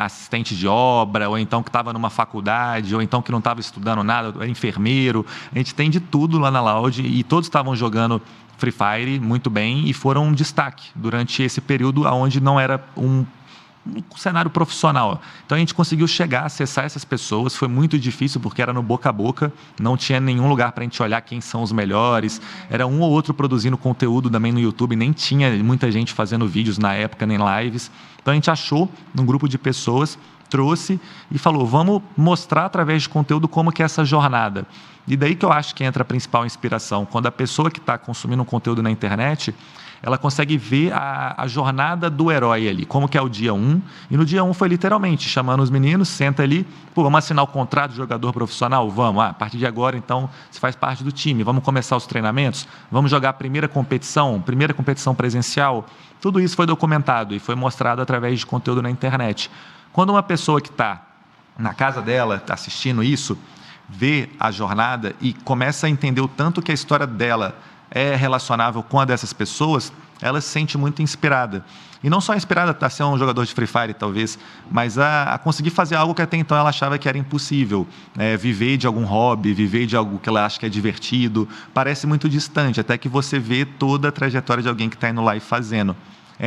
assistente de obra, ou então que estava numa faculdade, ou então que não estava estudando nada, era enfermeiro. A gente tem de tudo lá na Loud, e todos estavam jogando Free Fire muito bem e foram um destaque durante esse período onde não era um cenário profissional. Então a gente conseguiu chegar, acessar essas pessoas, foi muito difícil porque era no boca a boca, não tinha nenhum lugar para a gente olhar quem são os melhores, era um ou outro produzindo conteúdo também no YouTube, nem tinha muita gente fazendo vídeos na época, nem lives. Então a gente achou um grupo de pessoas, trouxe e falou, vamos mostrar através de conteúdo como que é essa jornada. E daí que eu acho que entra a principal inspiração, quando a pessoa que está consumindo um conteúdo na internet, ela consegue ver a jornada do herói ali, como que é o dia 1. E no dia 1 foi literalmente chamando os meninos, senta ali, pô, vamos assinar o contrato de jogador profissional? Vamos, a partir de agora, então, você faz parte do time. Vamos começar os treinamentos? Vamos jogar a primeira competição presencial? Tudo isso foi documentado e foi mostrado através de conteúdo na internet. Quando uma pessoa que está na casa dela, está assistindo isso, vê a jornada e começa a entender o tanto que a história dela é relacionável com a dessas pessoas, ela se sente muito inspirada. E não só inspirada a ser um jogador de Free Fire, talvez, mas a conseguir fazer algo que até então ela achava que era impossível. Viver de algum hobby, viver de algo que ela acha que é divertido, parece muito distante, até que você vê toda a trajetória de alguém que está indo lá e fazendo.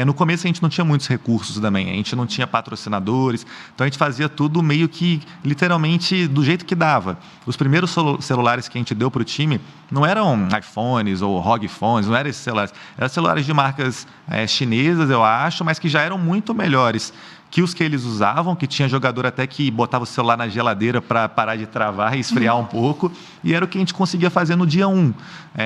No começo a gente não tinha muitos recursos também, a gente não tinha patrocinadores, então a gente fazia tudo meio que, literalmente, do jeito que dava. Os primeiros celulares que a gente deu para o time não eram iPhones ou ROG Phones, não eram esses celulares, eram celulares de marcas chinesas, eu acho, mas que já eram muito melhores que os que eles usavam, que tinha jogador até que botava o celular na geladeira para parar de travar e esfriar um pouco, e era o que a gente conseguia fazer no dia 1.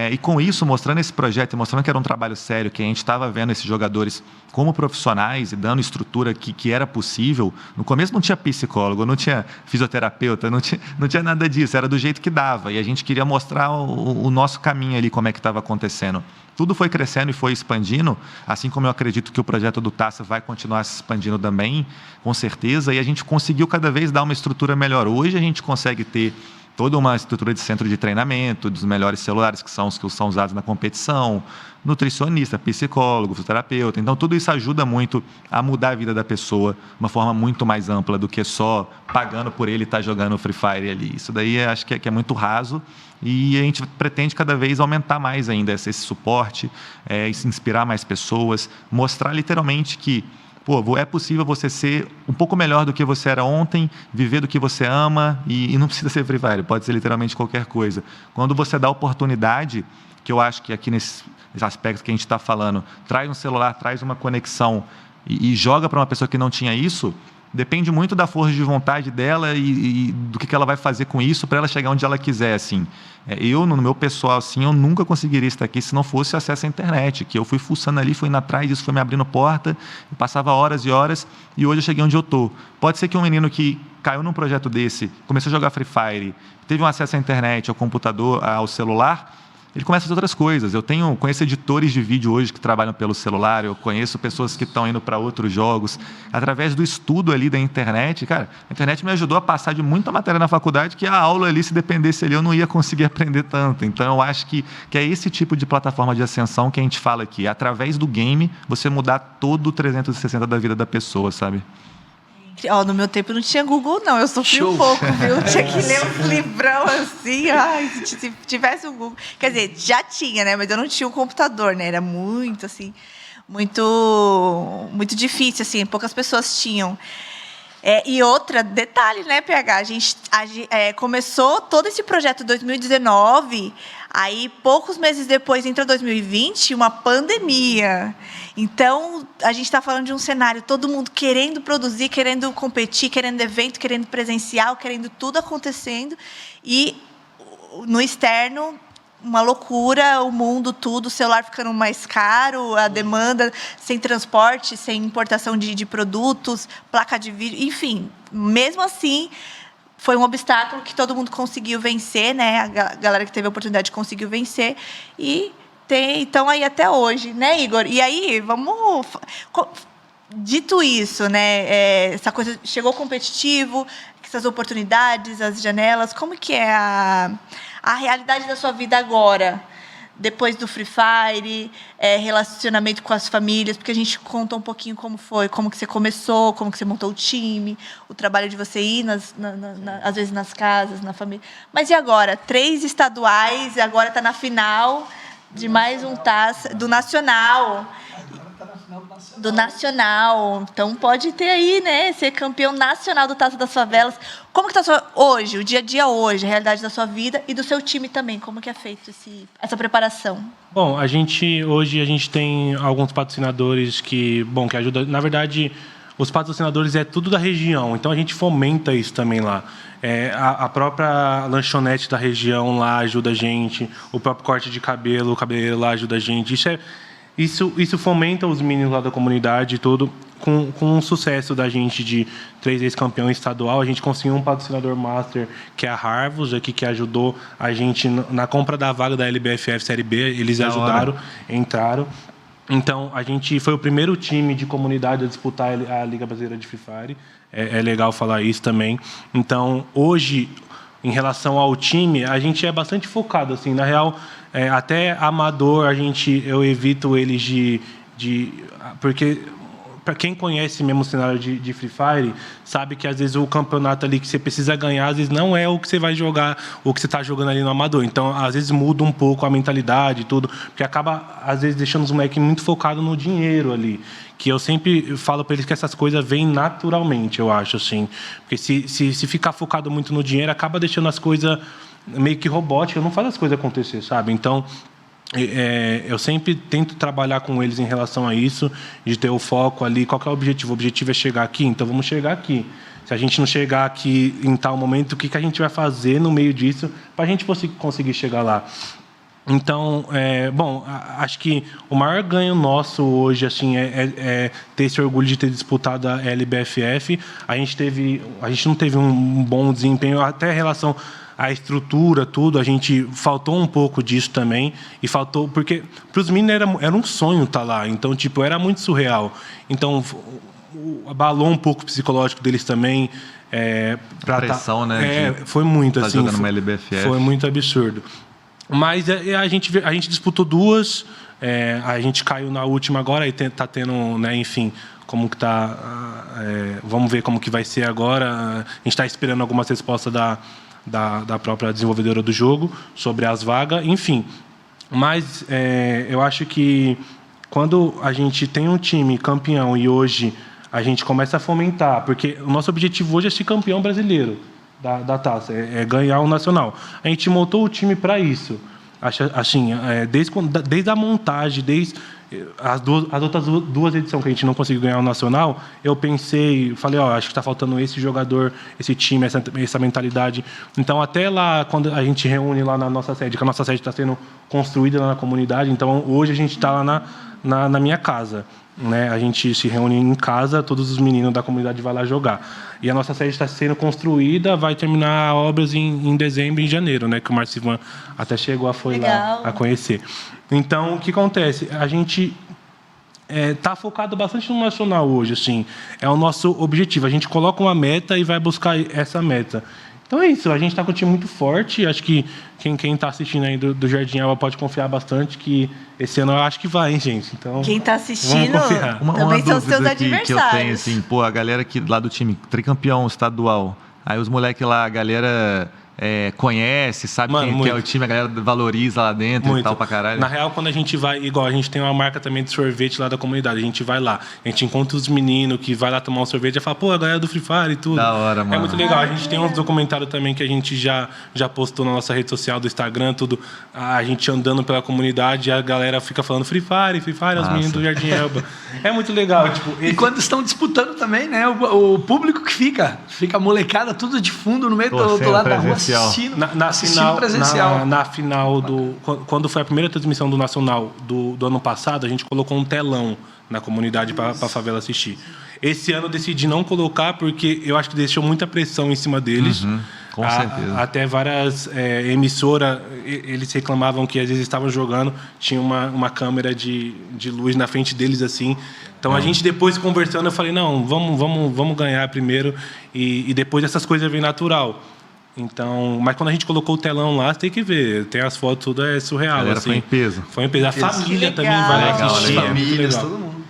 E com isso, mostrando esse projeto e mostrando que era um trabalho sério, que a gente estava vendo esses jogadores como profissionais e dando estrutura que era possível. No começo não tinha psicólogo, não tinha fisioterapeuta, não tinha nada disso, era do jeito que dava, e a gente queria mostrar o nosso caminho ali, como é que estava acontecendo. Tudo foi crescendo e foi expandindo, assim como eu acredito que o projeto do Taça vai continuar se expandindo também, com certeza, e a gente conseguiu cada vez dar uma estrutura melhor. Hoje a gente consegue ter toda uma estrutura de centro de treinamento, dos melhores celulares que são os que são usados na competição, nutricionista, psicólogo, fisioterapeuta. Então, tudo isso ajuda muito a mudar a vida da pessoa de uma forma muito mais ampla do que só pagando por ele estar jogando Free Fire ali. Isso daí acho que é muito raso e a gente pretende cada vez aumentar mais ainda esse suporte, inspirar mais pessoas, mostrar literalmente que é possível você ser um pouco melhor do que você era ontem, viver do que você ama, e não precisa ser Free Fire, pode ser literalmente qualquer coisa. Quando você dá oportunidade, que eu acho que aqui nesse aspecto que a gente está falando, traz um celular, traz uma conexão e joga para uma pessoa que não tinha isso, depende muito da força de vontade dela e do que ela vai fazer com isso para ela chegar onde ela quiser, assim. Eu, no meu pessoal, assim, eu nunca conseguiria estar aqui se não fosse acesso à internet, que eu fui fuçando ali, fui indo atrás disso, foi me abrindo porta, passava horas e horas, e hoje eu cheguei onde eu estou. Pode ser que um menino que caiu num projeto desse, começou a jogar Free Fire, teve um acesso à internet, ao computador, ao celular, ele começa a fazer outras coisas. Eu conheço editores de vídeo hoje que trabalham pelo celular, eu conheço pessoas que estão indo para outros jogos. Através do estudo ali da internet, cara, a internet me ajudou a passar de muita matéria na faculdade que a aula ali, se dependesse ali, eu não ia conseguir aprender tanto. Então, eu acho que é esse tipo de plataforma de ascensão que a gente fala aqui. Através do game, você mudar todo o 360 da vida da pessoa, sabe? No meu tempo não tinha Google, não. Eu sofri um pouco, viu? Tinha que ler uns livrão assim. Ai, se tivesse o Google. Quer dizer, já tinha, né? Mas eu não tinha um computador, né? Era muito, assim, muito difícil, assim. Poucas pessoas tinham. E outra, detalhe, né, PH? A gente começou todo esse projeto em 2019, aí poucos meses depois entra 2020, uma pandemia. Então, a gente está falando de um cenário, todo mundo querendo produzir, querendo competir, querendo evento, querendo presencial, querendo tudo acontecendo. E no externo, uma loucura, o mundo, tudo, o celular ficando mais caro, a demanda, sem transporte, sem importação de produtos, placa de vídeo, enfim. Mesmo assim, foi um obstáculo que todo mundo conseguiu vencer, né? A galera que teve a oportunidade conseguiu vencer e estão aí até hoje, né, Igor? E aí, vamos... Dito isso, né, essa coisa chegou competitivo, essas oportunidades, as janelas, como que é a realidade da sua vida agora, depois do Free Fire, relacionamento com as famílias, porque a gente conta um pouquinho como foi, como que você começou, como que você montou o time, o trabalho de você ir, às vezes, nas casas, na família. Mas e agora? 3 estaduais, agora está na final de mais um taça, do Nacional. Do Nacional. Então, pode ter aí, né? Ser campeão nacional do Taça das Favelas. Como que está hoje, o dia a dia hoje, a realidade da sua vida e do seu time também? Como que é feito essa preparação? Bom, hoje a gente tem alguns patrocinadores que ajudam. Na verdade, os patrocinadores é tudo da região, então a gente fomenta isso também lá. A própria lanchonete da região lá ajuda a gente, o próprio corte de cabelo, o cabeleireiro lá ajuda a gente. Isso fomenta os meninos lá da comunidade e tudo. Com o sucesso da gente de 3 vezes campeão estadual, a gente conseguiu um patrocinador master, que é a Harvus, aqui, que ajudou a gente na compra da vaga da LBFF Série B. Eles ajudaram, entraram. Então, a gente foi o primeiro time de comunidade a disputar a Liga Brasileira de Free Fire. É legal falar isso também. Então, hoje, em relação ao time, a gente é bastante focado. Assim, na real, até amador, eu evito eles porque... Para quem conhece mesmo o cenário de Free Fire, sabe que às vezes o campeonato ali que você precisa ganhar, às vezes não é o que você vai jogar, o que você está jogando ali no amador. Então, às vezes muda um pouco a mentalidade e tudo, porque acaba, às vezes, deixando os moleques muito focados no dinheiro ali. Que eu sempre falo para eles que essas coisas vêm naturalmente, eu acho, assim. Porque se ficar focado muito no dinheiro, acaba deixando as coisas meio que robóticas, não faz as coisas acontecer, sabe? Então... eu sempre tento trabalhar com eles em relação a isso, de ter o foco ali. Qual que é o objetivo? O objetivo é chegar aqui? Então vamos chegar aqui. Se a gente não chegar aqui em tal momento, o que a gente vai fazer no meio disso para a gente conseguir chegar lá? Então, acho que o maior ganho nosso hoje assim, é ter esse orgulho de ter disputado a LBFF. A gente não teve um bom desempenho, até em relação à estrutura, tudo, a gente faltou um pouco disso também, e faltou, porque para os meninos era um sonho estar lá, então, era muito surreal. Então, abalou um pouco o psicológico deles também. A pressão, né? Foi muito, assim. Jogando uma LBFF. Foi muito absurdo. Mas a gente disputou 2, a gente caiu na última agora, e está tendo, né, enfim, como que está... vamos ver como que vai ser agora. A gente está esperando algumas respostas da própria desenvolvedora do jogo sobre as vagas, enfim. Mas eu acho que quando a gente tem um time campeão e hoje a gente começa a fomentar, porque o nosso objetivo hoje é ser campeão brasileiro da taça, é ganhar o nacional. A gente montou o time para isso. Assim, desde a montagem, desde as outras 2 edições que a gente não conseguiu ganhar o nacional, eu falei, acho que está faltando esse jogador, esse time, essa mentalidade. Então, até lá, quando a gente reúne lá na nossa sede, que a nossa sede está sendo construída lá na comunidade, então hoje a gente está lá na minha casa, né? A gente se reúne em casa, todos os meninos da comunidade vão lá jogar. E a nossa sede está sendo construída, vai terminar obras em dezembro e em janeiro, né? Que o Marcivan até chegou lá a conhecer. Então, o que acontece? A gente está focado bastante no nacional hoje, assim. É o nosso objetivo. A gente coloca uma meta e vai buscar essa meta. Então é isso, a gente está com um time muito forte. Acho que quem está assistindo aí do Jardim Elba pode confiar bastante que esse ano eu acho que vai, hein, gente? Então, quem está assistindo uma também são seus adversários. Que eu tenho, assim, a galera lá do time, tricampeão estadual, aí os moleques lá, a galera... conhece, sabe quem é o time, a galera valoriza lá dentro muito. E tal pra caralho. Na real, quando a gente vai, igual a gente tem uma marca também de sorvete lá da comunidade, a gente vai lá, a gente encontra os meninos que vai lá tomar um sorvete e fala, a galera do Free Fire e tudo. Da hora, mano. É muito legal. A gente tem uns documentários também que a gente já postou na nossa rede social do Instagram, tudo, a gente andando pela comunidade e a galera fica falando Free Fire, os meninos do Jardim Elba. É muito legal. E quando estão disputando também, né, o público que fica a molecada tudo de fundo no meio do lado da rua. presencial. assistindo presencial. Na final quando foi a primeira transmissão do Nacional do ano passado, a gente colocou um telão na comunidade para a favela assistir. Esse ano eu decidi não colocar porque eu acho que deixou muita pressão em cima deles. Com certeza. Até várias emissoras, eles reclamavam que às vezes estavam jogando, tinha uma câmera de luz na frente deles assim. Então a gente depois conversando, eu falei, não, vamos ganhar primeiro e depois essas coisas vêm natural. Então, mas quando a gente colocou o telão lá, você tem que ver, tem as fotos, tudo é surreal. A galera assim. foi em peso. Foi em peso. A família legal. também vai lá assistir. As famílias, é todo mundo.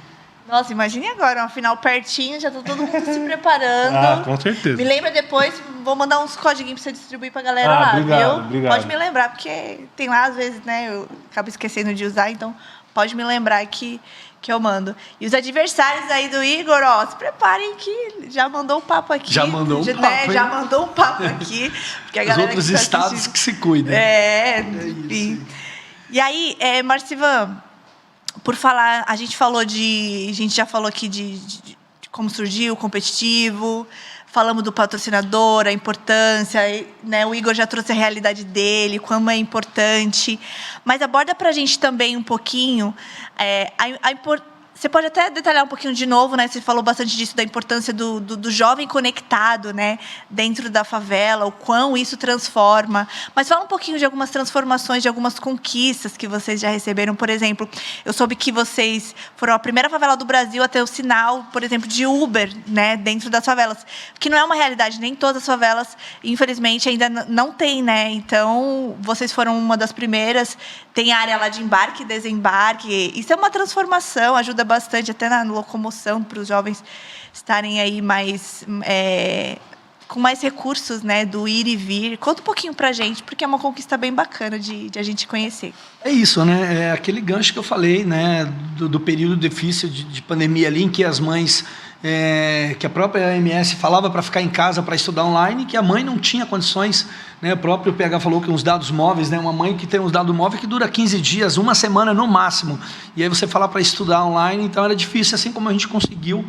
Nossa, imagine agora, uma final pertinho, já tá todo mundo se preparando. Com certeza. Me lembra depois, vou mandar uns codiguinhos pra você distribuir pra galera lá, obrigado, viu? obrigado. Pode me lembrar, porque tem lá, às vezes, né, eu acabo esquecendo de usar, então pode me lembrar que eu mando. E os adversários aí do Igor, ó, se preparem que já mandou um papo aqui. Já mandou um papo, já mandou um papo aqui. Porque a Os galera outros que tá estados assistindo... que se cuidem. Enfim. E aí, Marcivan, por falar, a gente já falou aqui de como surgiu o competitivo, falamos do patrocinador, a importância, né? O Igor já trouxe a realidade dele, como é importante. Mas aborda para a gente também um pouquinho a importância. Você pode até detalhar um pouquinho de novo, né? Você falou bastante disso, da importância do jovem conectado, né? Dentro da favela, o quão isso transforma. Mas fala um pouquinho de algumas transformações, de algumas conquistas que vocês já receberam. Por exemplo, eu soube que vocês foram a primeira favela do Brasil a ter o sinal, por exemplo, de Uber, né? Dentro das favelas. Que não é uma realidade, nem todas as favelas, infelizmente, ainda não tem, né? Então, vocês foram uma das primeiras. Tem área lá de embarque e desembarque. Isso é uma transformação, ajuda bastante até na locomoção para os jovens estarem aí mais com mais recursos, né, do ir e vir. Conta um pouquinho para a gente, porque é uma conquista bem bacana de a gente conhecer. É isso, né? É aquele gancho que eu falei, né, do período difícil de pandemia ali, em que as mães, que a própria OMS falava para ficar em casa para estudar online, que a mãe não tinha condições, né? O próprio PH falou que uns dados móveis, né? Uma mãe que tem uns dados móveis que dura 15 dias, uma semana no máximo, e aí você falar para estudar online, então era difícil, assim como a gente conseguiu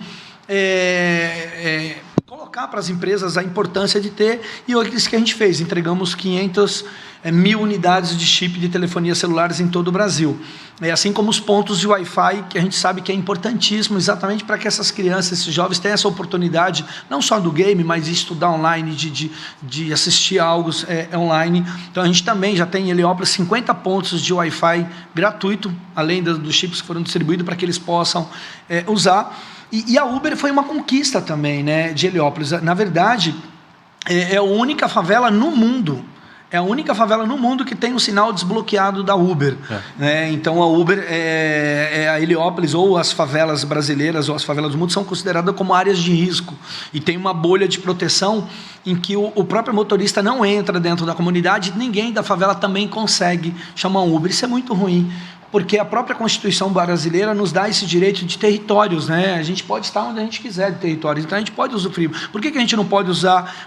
colocar para as empresas a importância de ter, e isso que a gente fez, entregamos 500.000 unidades de chip de telefonia celulares em todo o Brasil. Assim como os pontos de Wi-Fi, que a gente sabe que é importantíssimo exatamente para que essas crianças, esses jovens tenham essa oportunidade, não só do game, mas de estudar online, de assistir a algo online. Então a gente também já tem em Heliópolis 50 pontos de Wi-Fi gratuito, além dos chips que foram distribuídos para que eles possam usar. E a Uber foi uma conquista também, né, de Heliópolis. Na verdade, é a única favela no mundo. É a única favela no mundo que tem um sinal desbloqueado da Uber. Então, a Uber, a Heliópolis, ou as favelas brasileiras, ou as favelas do mundo, são consideradas como áreas de risco. E tem uma bolha de proteção em que o próprio motorista não entra dentro da comunidade, ninguém da favela também consegue chamar um Uber. Isso é muito ruim, porque a própria Constituição brasileira nos dá esse direito de territórios, né? A gente pode estar onde a gente quiser de territórios, então a gente pode usufruir. Por que a gente não pode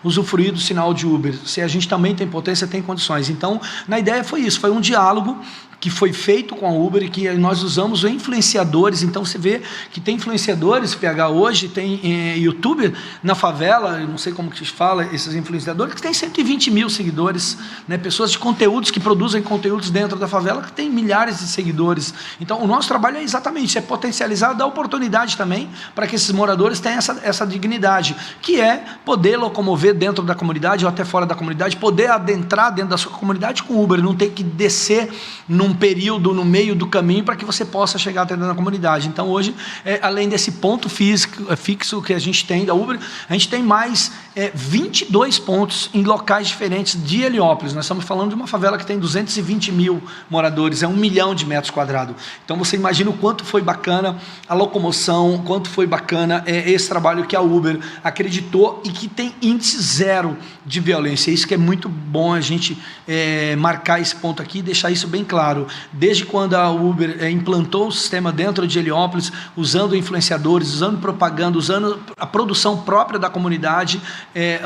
usufruir do sinal de Uber? Se a gente também tem potência, tem condições. Então, na ideia foi isso, foi um diálogo que foi feito com a Uber e que nós usamos influenciadores. Então você vê que tem influenciadores, PH, hoje tem youtuber na favela, eu não sei como que se fala, esses influenciadores, que tem 120.000 seguidores, né? Pessoas de conteúdos que produzem conteúdos dentro da favela que tem milhares de seguidores. Então o nosso trabalho é exatamente isso, é potencializar, dar oportunidade também para que esses moradores tenham essa dignidade, que é poder locomover dentro da comunidade ou até fora da comunidade, poder adentrar dentro da sua comunidade com Uber, não ter que descer num período no meio do caminho para que você possa chegar até dentro da comunidade. Então hoje, além desse ponto fixo que a gente tem da Uber, a gente tem mais 22 pontos em locais diferentes de Heliópolis. Nós estamos falando de uma favela que tem 220.000 moradores, 1 milhão de metros quadrados. Então você imagina o quanto foi bacana a locomoção, o quanto foi bacana esse trabalho que a Uber acreditou e que tem índice zero de violência. Isso que é muito bom a gente marcar esse ponto aqui e deixar isso bem claro. Desde quando a Uber implantou o sistema dentro de Heliópolis, usando influenciadores, usando propaganda, usando a produção própria da comunidade,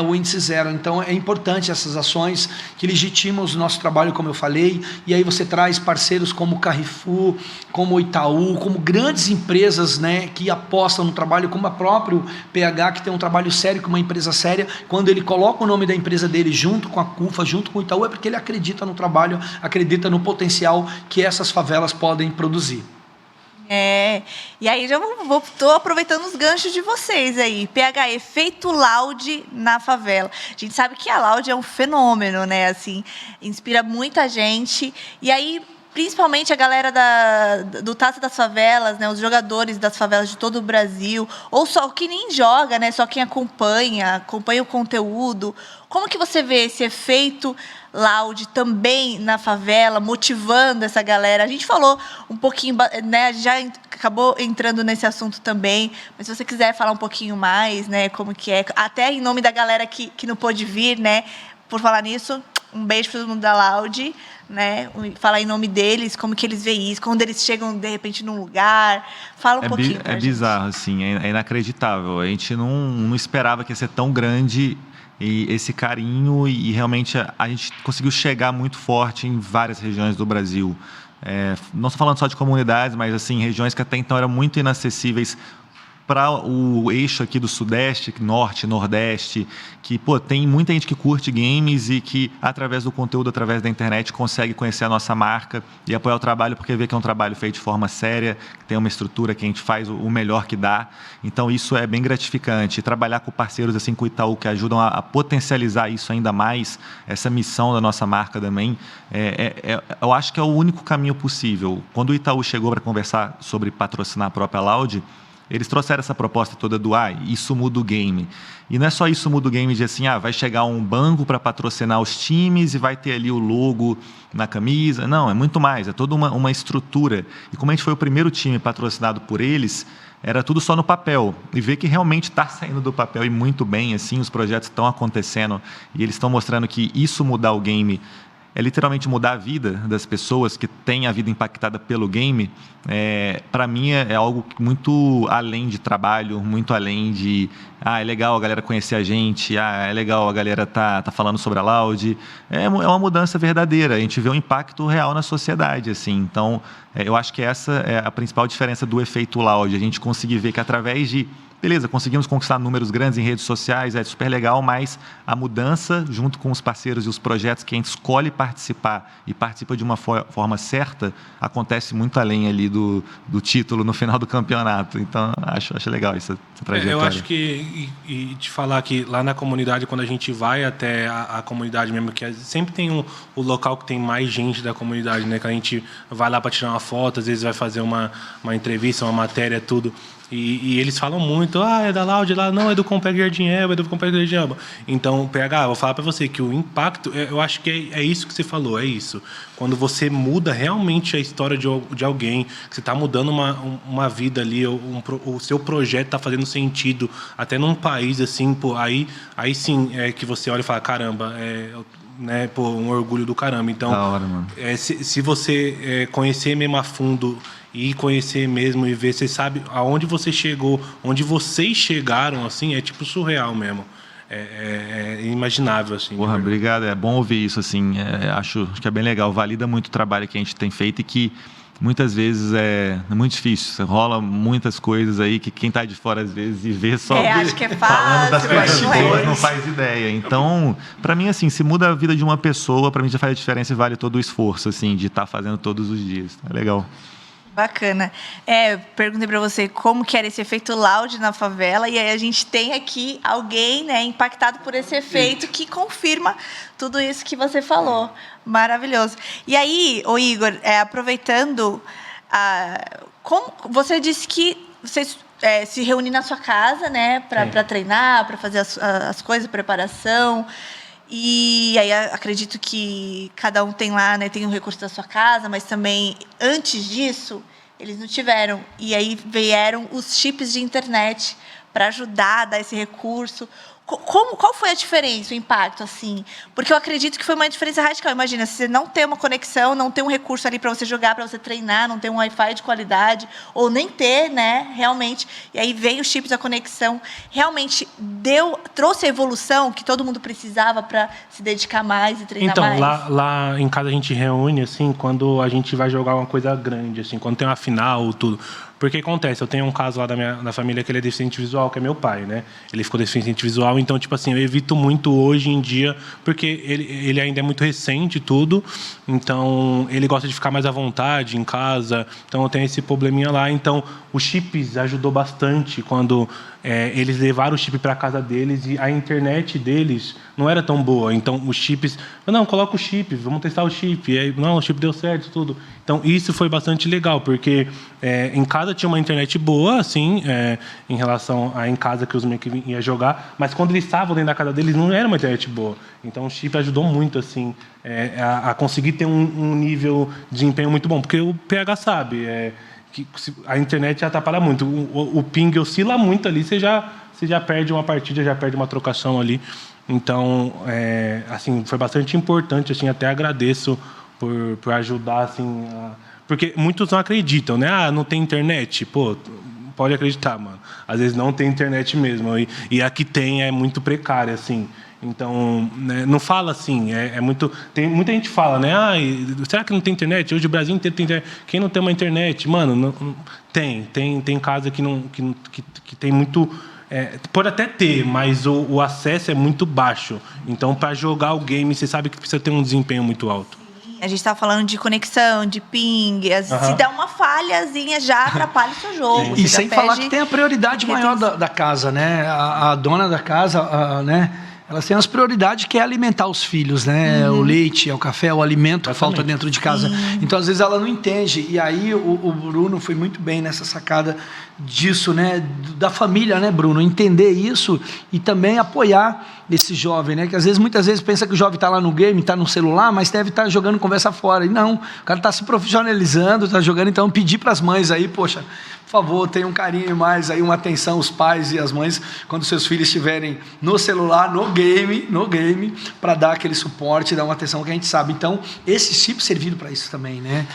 o índice zero. Então, é importante essas ações que legitimam o nosso trabalho, como eu falei, e aí você traz parceiros como o Carrefour, como o Itaú, como grandes empresas, né, que apostam no trabalho, como a próprio PH, que tem um trabalho sério, com uma empresa séria. Quando ele coloca o nome da empresa dele junto com a CUFA, junto com o Itaú, é porque ele acredita no trabalho, acredita no potencial que essas favelas podem produzir. E aí já estou aproveitando os ganchos de vocês aí. PH, efeito Loud na favela. A gente sabe que a Loud é um fenômeno, né? Assim, inspira muita gente. E aí, principalmente a galera do Taça das Favelas, né? Os jogadores das favelas de todo o Brasil, ou só quem nem joga, né? Só quem acompanha o conteúdo. Como que você vê esse efeito Loud também na favela, motivando essa galera? A gente falou um pouquinho, né? Já acabou entrando nesse assunto também, mas se você quiser falar um pouquinho mais, né? Como que é, até em nome da galera que não pôde vir, né? Por falar nisso, um beijo para todo mundo da Loud, né? Falar em nome deles, como que eles veem isso, quando eles chegam de repente num lugar. Fala um pouquinho pra gente. É bizarro, assim, é inacreditável. A gente não esperava que ia ser tão grande e esse carinho, e realmente a gente conseguiu chegar muito forte em várias regiões do Brasil. Não estou falando só de comunidades, mas assim, regiões que até então eram muito inacessíveis para o eixo aqui do Sudeste, Norte, Nordeste, que tem muita gente que curte games e que, através do conteúdo, através da internet, consegue conhecer a nossa marca e apoiar o trabalho, porque vê que é um trabalho feito de forma séria, que tem uma estrutura que a gente faz o melhor que dá. Então, isso é bem gratificante. E trabalhar com parceiros assim, com o Itaú, que ajudam a potencializar isso ainda mais, essa missão da nossa marca também, eu acho que é o único caminho possível. Quando o Itaú chegou para conversar sobre patrocinar a própria Loud, eles trouxeram essa proposta toda do isso muda o game. E não é só isso muda o game de assim, vai chegar um banco para patrocinar os times e vai ter ali o logo na camisa. Não, é muito mais, é toda uma estrutura. E como a gente foi o primeiro time patrocinado por eles, era tudo só no papel. E ver que realmente está saindo do papel e muito bem, assim, os projetos estão acontecendo e eles estão mostrando que isso mudar o game é literalmente mudar a vida das pessoas que têm a vida impactada pelo game. Para mim é algo muito além de trabalho, muito além de é legal a galera conhecer a gente, é legal a galera tá falando sobre a Loud. É uma mudança verdadeira, a gente vê um impacto real na sociedade, assim. Então, eu acho que essa é a principal diferença do efeito Loud, a gente conseguir ver que através de beleza, conseguimos conquistar números grandes em redes sociais, é super legal, mas a mudança, junto com os parceiros e os projetos que a gente escolhe participar e participa de uma forma certa, acontece muito além ali do título no final do campeonato. Então, acho legal essa trajetória. Eu acho que, e te falar que lá na comunidade, quando a gente vai até a comunidade mesmo, que sempre tem o local que tem mais gente da comunidade, né? Que a gente vai lá para tirar uma foto, às vezes vai fazer uma entrevista, uma matéria, tudo. E eles falam muito, é da Loud, lá não, é do Compeg Jardim Elba, é do Compeg Jardim Elba. Então, PH, vou falar para você que o impacto, eu acho que é isso que você falou, é isso. Quando você muda realmente a história de alguém, que você está mudando uma vida ali, o seu projeto está fazendo sentido, até num país assim, aí sim é que você olha e fala, caramba, né, um orgulho do caramba. Então, da hora, mano. Se você conhecer mesmo a fundo e conhecer mesmo e ver, você sabe aonde você chegou, onde vocês chegaram, assim, é tipo surreal mesmo. É inimaginável, assim. Porra, obrigado. É bom ouvir isso, assim. Acho que é bem legal. Valida muito o trabalho que a gente tem feito e que muitas vezes é muito difícil. Rola muitas coisas aí que quem está de fora às vezes e vê só acho que é fácil, falando das coisas boas não faz ideia. Então, para mim, assim, se muda a vida de uma pessoa, para mim já faz a diferença e vale todo o esforço, assim, de estar fazendo todos os dias. É legal. Bacana. Perguntei para você como que era esse efeito Loud na favela, e aí a gente tem aqui alguém, né, impactado por esse efeito que confirma tudo isso que você falou. Maravilhoso. E aí, Igor, aproveitando, como você disse que vocês se reúnem na sua casa, né, para treinar, para fazer as coisas, preparação. E aí acredito que cada um tem lá, né, tem um recurso da sua casa, mas também, antes disso, eles não tiveram. E aí vieram os chips de internet para ajudar a dar esse recurso. Qual foi a diferença, o impacto, assim? Porque eu acredito que foi uma diferença radical. Imagina, se você não tem uma conexão, não tem um recurso ali para você jogar, para você treinar, não tem um Wi-Fi de qualidade, ou nem ter, né, realmente. E aí veio os chips da conexão. Realmente trouxe a evolução que todo mundo precisava para se dedicar mais e treinar mais? Então, lá em casa a gente reúne, assim, quando a gente vai jogar uma coisa grande, assim, quando tem uma final, tudo. Porque acontece, eu tenho um caso lá da família que ele é deficiente visual, que é meu pai, né? Ele ficou deficiente visual, então, tipo assim, eu evito muito hoje em dia, porque ele ainda é muito recente tudo, então ele gosta de ficar mais à vontade em casa, então eu tenho esse probleminha lá. Então, os chips ajudou bastante quando eles levaram o chip para casa deles e a internet deles não era tão boa. Então, os chips... Não, coloca o chip, vamos testar o chip. E aí, não, o chip deu certo, tudo. Então, isso foi bastante legal, porque em casa tinha uma internet boa, assim, em relação a em casa que os moleques iam jogar, mas quando eles estavam dentro da casa deles, não era uma internet boa. Então, o chip ajudou muito, assim, a conseguir ter um nível de desempenho muito bom, porque o PH sabe... que a internet atrapalha muito. O ping oscila muito ali, você já perde uma partida, já perde uma trocação ali. Então, assim, foi bastante importante, assim, até agradeço por ajudar, assim, porque muitos não acreditam, né? Ah, não tem internet? Pô, pode acreditar, mano. Às vezes não tem internet mesmo, e a que tem é muito precária, assim. Então, né, não fala assim, tem muita gente fala, né? Ah, será que não tem internet? Hoje o Brasil inteiro tem internet. Quem não tem uma internet? Mano, tem casa que tem muito... pode até ter, mas o acesso é muito baixo. Então, para jogar o game, você sabe que precisa ter um desempenho muito alto. A gente estava falando de conexão, de ping. Se der uma falhazinha, já atrapalha o seu jogo. E sem falar que tem a prioridade maior da casa, né? A dona da casa, né? Elas têm as prioridades que é alimentar os filhos, né? O leite, o café, o alimento que falta dentro de casa. Sim. Então, às vezes, ela não entende. E aí, o Bruno foi muito bem nessa sacada disso, né? Da família, né, Bruno? Entender isso e também apoiar esse jovem, né? Que às vezes, muitas vezes, pensa que o jovem está lá no game, está no celular, mas deve estar jogando conversa fora. E não, o cara está se profissionalizando, está jogando. Então, pedir para as mães aí, poxa, por favor, tenham um carinho mais, aí uma atenção, os pais e as mães, quando seus filhos estiverem no celular, no game, para dar aquele suporte, dar uma atenção que a gente sabe. Então, esse chip servido para isso também, né?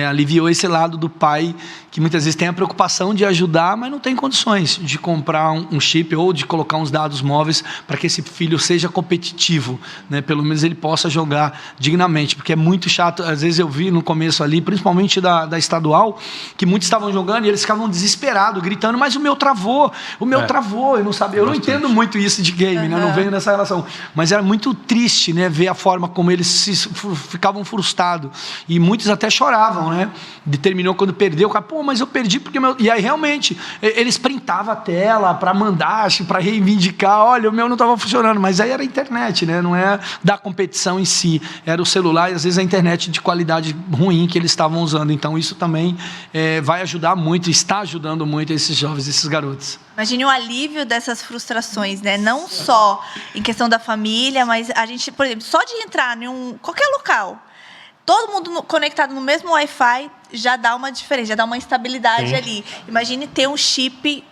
Aliviou esse lado do pai, que muitas vezes tem a preocupação de ajudar, mas não tem condições de comprar um chip ou de colocar uns dados móveis para que esse filho seja competitivo, né? Pelo menos ele possa jogar dignamente, porque é muito chato. Às vezes eu vi no começo ali, principalmente da estadual, que muitos estavam jogando e eles ficavam desesperados, gritando, mas o meu travou, eu não sabia. Eu não entendo muito isso de game, né? Eu não venho nessa relação, mas era muito triste, né? Ver a forma como eles ficavam frustrados, e muitos até choravam, né? Determinou quando perdeu, o cara, pô, mas eu perdi porque e aí realmente eles printavam a tela para mandar, para reivindicar, olha, o meu não estava funcionando, mas aí era a internet, né? Não é da competição em si, era o celular e às vezes a internet de qualidade ruim que eles estavam usando. Então isso também vai ajudar muito, está ajudando muito esses jovens, esses garotos. Imagine o alívio dessas frustrações, né? Não só em questão da família, mas a gente, por exemplo, só de entrar em qualquer local, todo mundo conectado no mesmo Wi-Fi, já dá uma diferença, já dá uma instabilidade ali. Imagine ter um chip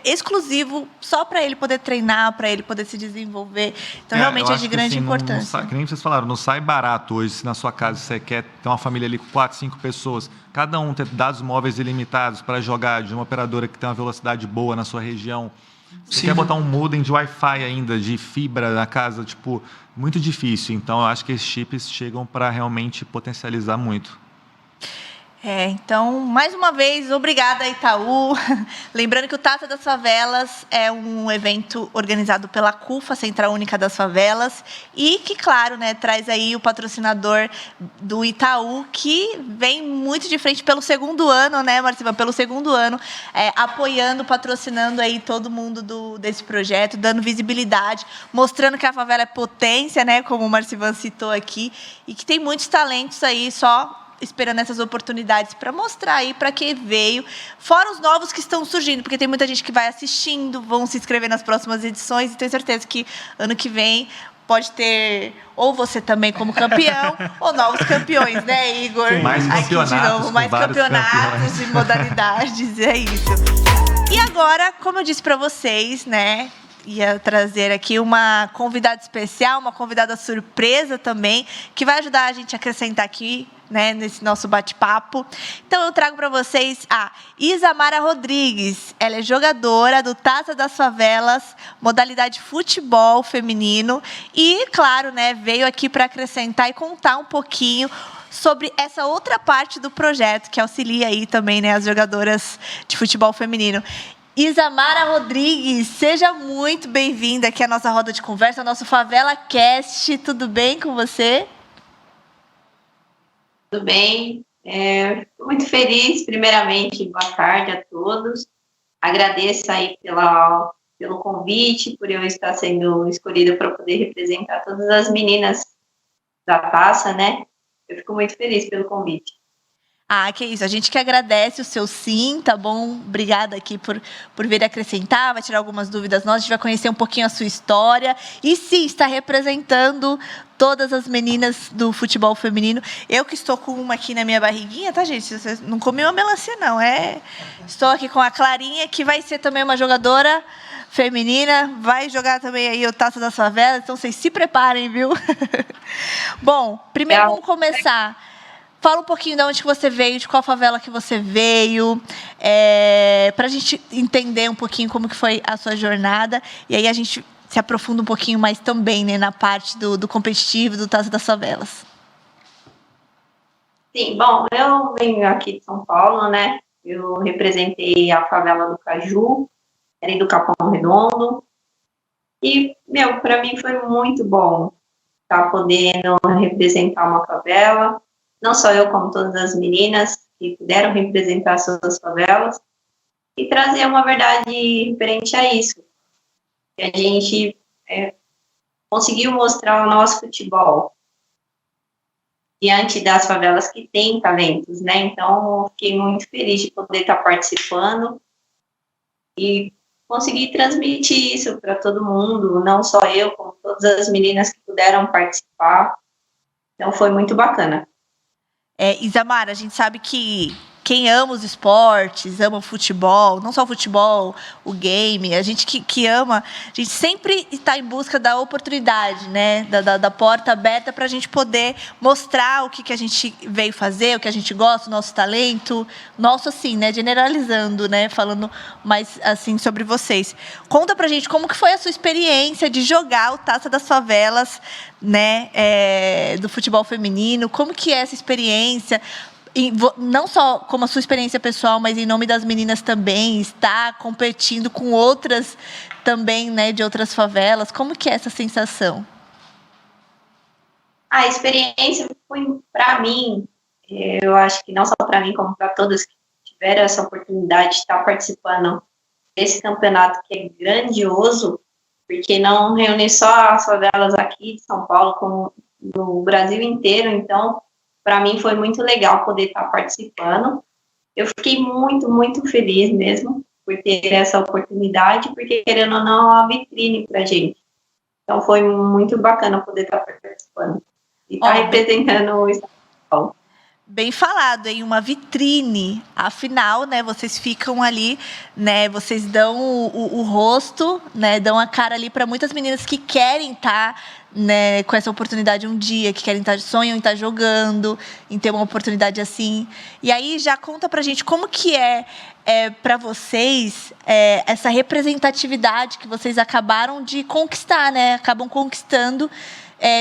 exclusivo só para ele poder treinar, para ele poder se desenvolver. Então, realmente é de grande importância. Que nem vocês falaram, não sai barato hoje se na sua casa você quer ter uma família ali com 4, 5 pessoas, cada um ter dados móveis ilimitados para jogar de uma operadora que tem uma velocidade boa na sua região. Você quer botar um modem de Wi-Fi ainda, de fibra na casa, tipo, muito difícil. Então, eu acho que esses chips chegam para realmente potencializar muito. Então, mais uma vez, obrigada, Itaú. Lembrando que o Taça das Favelas é um evento organizado pela CUFA, Central Única das Favelas, e que, claro, né, traz aí o patrocinador do Itaú, que vem muito de frente pelo segundo ano, né, Marcivan? Pelo segundo ano, apoiando, patrocinando aí todo mundo desse projeto, dando visibilidade, mostrando que a favela é potência, né, como o Marcivan citou aqui, e que tem muitos talentos aí só esperando essas oportunidades para mostrar aí para que veio, fora os novos que estão surgindo, porque tem muita gente que vai assistindo, vão se inscrever nas próximas edições, e tenho certeza que ano que vem pode ter ou você também como campeão, ou novos campeões, né, Igor? Sim, mais campeonatos, aqui de novo, mais campeonatos e modalidades, é isso. E agora, como eu disse para vocês, né, ia trazer aqui uma convidada especial, uma convidada surpresa também, que vai ajudar a gente a acrescentar aqui, né, nesse nosso bate-papo. Então, eu trago para vocês a Isamara Rodrigues. Ela é jogadora do Taça das Favelas, modalidade futebol feminino. E, claro, né, veio aqui para acrescentar e contar um pouquinho sobre essa outra parte do projeto, que auxilia aí também, né, as jogadoras de futebol feminino. Isamara Rodrigues, seja muito bem-vinda aqui à nossa roda de conversa, ao nosso Favela Cast. Tudo bem com você? Tudo bem. Estou muito feliz, primeiramente, boa tarde a todos. Agradeço aí pelo convite, por eu estar sendo escolhida para poder representar todas as meninas da taça, né? Eu fico muito feliz pelo convite. Ah, que isso. A gente que agradece o seu sim, tá bom? Obrigada aqui por vir acrescentar, vai tirar algumas dúvidas nossas, a gente vai conhecer um pouquinho a sua história. E sim, está representando todas as meninas do futebol feminino. Eu que estou com uma aqui na minha barriguinha, tá, gente? Vocês não comi uma melancia, não. Estou aqui com a Clarinha, que vai ser também uma jogadora feminina, vai jogar também aí o Taça das Favelas, então vocês se preparem, viu? Bom, primeiro vamos começar. Fala um pouquinho de onde que você veio, de qual favela que você veio, para a gente entender um pouquinho como que foi a sua jornada. E aí a gente se aprofunda um pouquinho mais também, né, na parte do competitivo, do Taça das Favelas. Sim, bom, eu venho aqui de São Paulo, né? Eu representei a favela do Caju, era do Capão Redondo. E, para mim foi muito bom estar podendo representar uma favela. Não só eu, como todas as meninas que puderam representar suas favelas, e trazer uma verdade referente a isso. Que a gente conseguiu mostrar o nosso futebol diante das favelas que têm talentos, né? Então, eu fiquei muito feliz de poder estar participando e conseguir transmitir isso para todo mundo, não só eu, como todas as meninas que puderam participar. Então, foi muito bacana. Isamara, a gente sabe que quem ama os esportes, ama o futebol, não só o futebol, o game, a gente que ama, a gente sempre está em busca da oportunidade, né? Da porta aberta para a gente poder mostrar o que a gente veio fazer, o que a gente gosta, o nosso talento, nosso assim, né? Generalizando, né? Falando mais assim sobre vocês. Conta pra gente como que foi a sua experiência de jogar o Taça das Favelas, né? Do futebol feminino, como que é essa experiência? Não só como a sua experiência pessoal, mas em nome das meninas também, estar competindo com outras também, né, de outras favelas. Como que é essa sensação? A experiência foi, para mim, eu acho que não só para mim, como para todas que tiveram essa oportunidade de estar participando desse campeonato que é grandioso, porque não reúne só as favelas aqui de São Paulo, como no Brasil inteiro. Então, para mim foi muito legal poder estar participando. Eu fiquei muito, muito feliz mesmo por ter essa oportunidade, porque, querendo ou não, é uma vitrine para a gente. Então, foi muito bacana poder estar participando e estar representando o Estado de São Paulo. Bem falado, em uma vitrine. Afinal, né, vocês ficam ali, né, vocês dão o rosto, né, dão a cara ali para muitas meninas que querem estar, né, com essa oportunidade um dia, que querem estar, sonham em estar jogando, em ter uma oportunidade assim. E aí já conta pra gente como que é para vocês essa representatividade que vocês acabaram de conquistar, né, acabam conquistando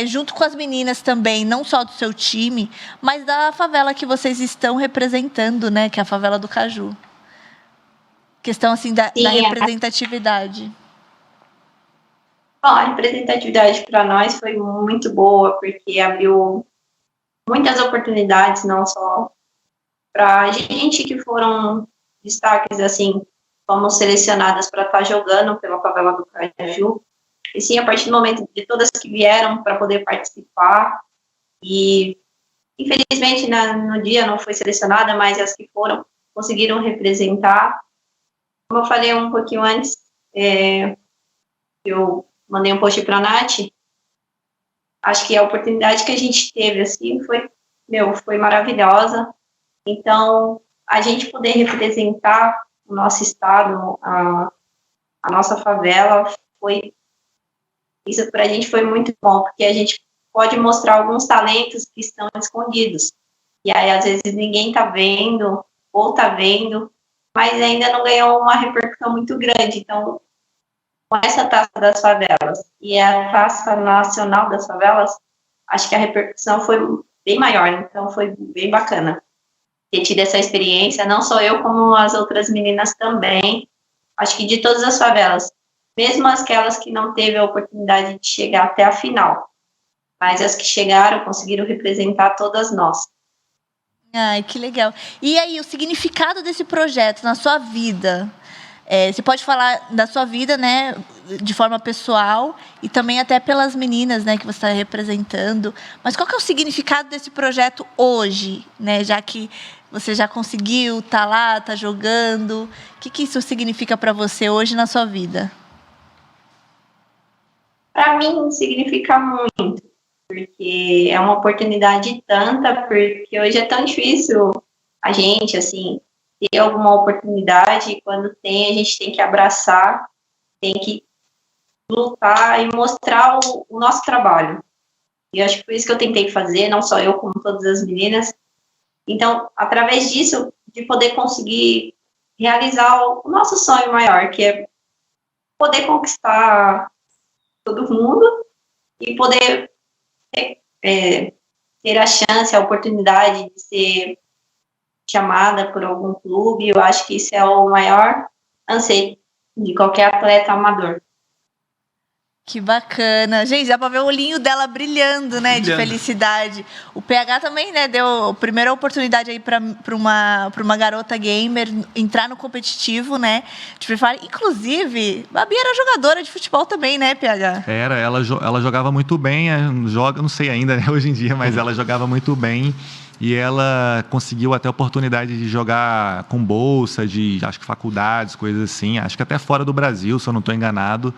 junto com as meninas também, não só do seu time, mas da favela que vocês estão representando, né, que é a favela do Caju. Questão assim da representatividade. Bom, a representatividade para nós foi muito boa, porque abriu muitas oportunidades, não só para a gente que foram destaques, assim, fomos selecionadas para estar jogando pela favela do Caju, e sim, a partir do momento de todas que vieram para poder participar, e infelizmente no dia não foi selecionada, mas as que foram conseguiram representar. Como eu falei um pouquinho antes, eu mandei um post para a Nath, acho que a oportunidade que a gente teve, assim, foi maravilhosa. Então, a gente poder representar o nosso estado, a nossa favela, isso para a gente foi muito bom, porque a gente pode mostrar alguns talentos que estão escondidos. E aí, às vezes, ninguém está vendo, ou está vendo, mas ainda não ganhou uma repercussão muito grande. Então, com essa Taça das Favelas e a Taça Nacional das Favelas, acho que a repercussão foi bem maior. Então, foi bem bacana ter tido essa experiência, não só eu, como as outras meninas também. Acho que de todas as favelas, mesmo aquelas que não teve a oportunidade de chegar até a final, mas as que chegaram conseguiram representar todas nós. Ai, que legal. E aí, o significado desse projeto na sua vida? Você pode falar da sua vida, né, de forma pessoal e também até pelas meninas, né, que você está representando. Mas qual que é o significado desse projeto hoje, né, já que você já conseguiu estar lá, tá jogando? O que isso significa para você hoje na sua vida? Para mim, significa muito, porque é uma oportunidade tanta, porque hoje é tão difícil a gente, assim, ter alguma oportunidade, e quando tem, a gente tem que abraçar, tem que lutar e mostrar o nosso trabalho. E eu acho que foi isso que eu tentei fazer, não só eu, como todas as meninas. Então, através disso, de poder conseguir realizar o nosso sonho maior, que é poder conquistar todo mundo e poder ter a chance, a oportunidade de ser chamada por algum clube. Eu acho que isso é o maior anseio de qualquer atleta amador. Que bacana. Gente, dá pra ver o olhinho dela brilhando, né? De felicidade. O PH também, né? Deu a primeira oportunidade aí pra uma garota gamer entrar no competitivo, né? De Free Fire. Inclusive, Babi era jogadora de futebol também, né, PH? Ela jogava muito bem, não sei ainda, né, hoje em dia, mas ela jogava muito bem. E ela conseguiu até a oportunidade de jogar com bolsa de, acho que faculdades, coisas assim. Acho que até fora do Brasil, se eu não estou enganado.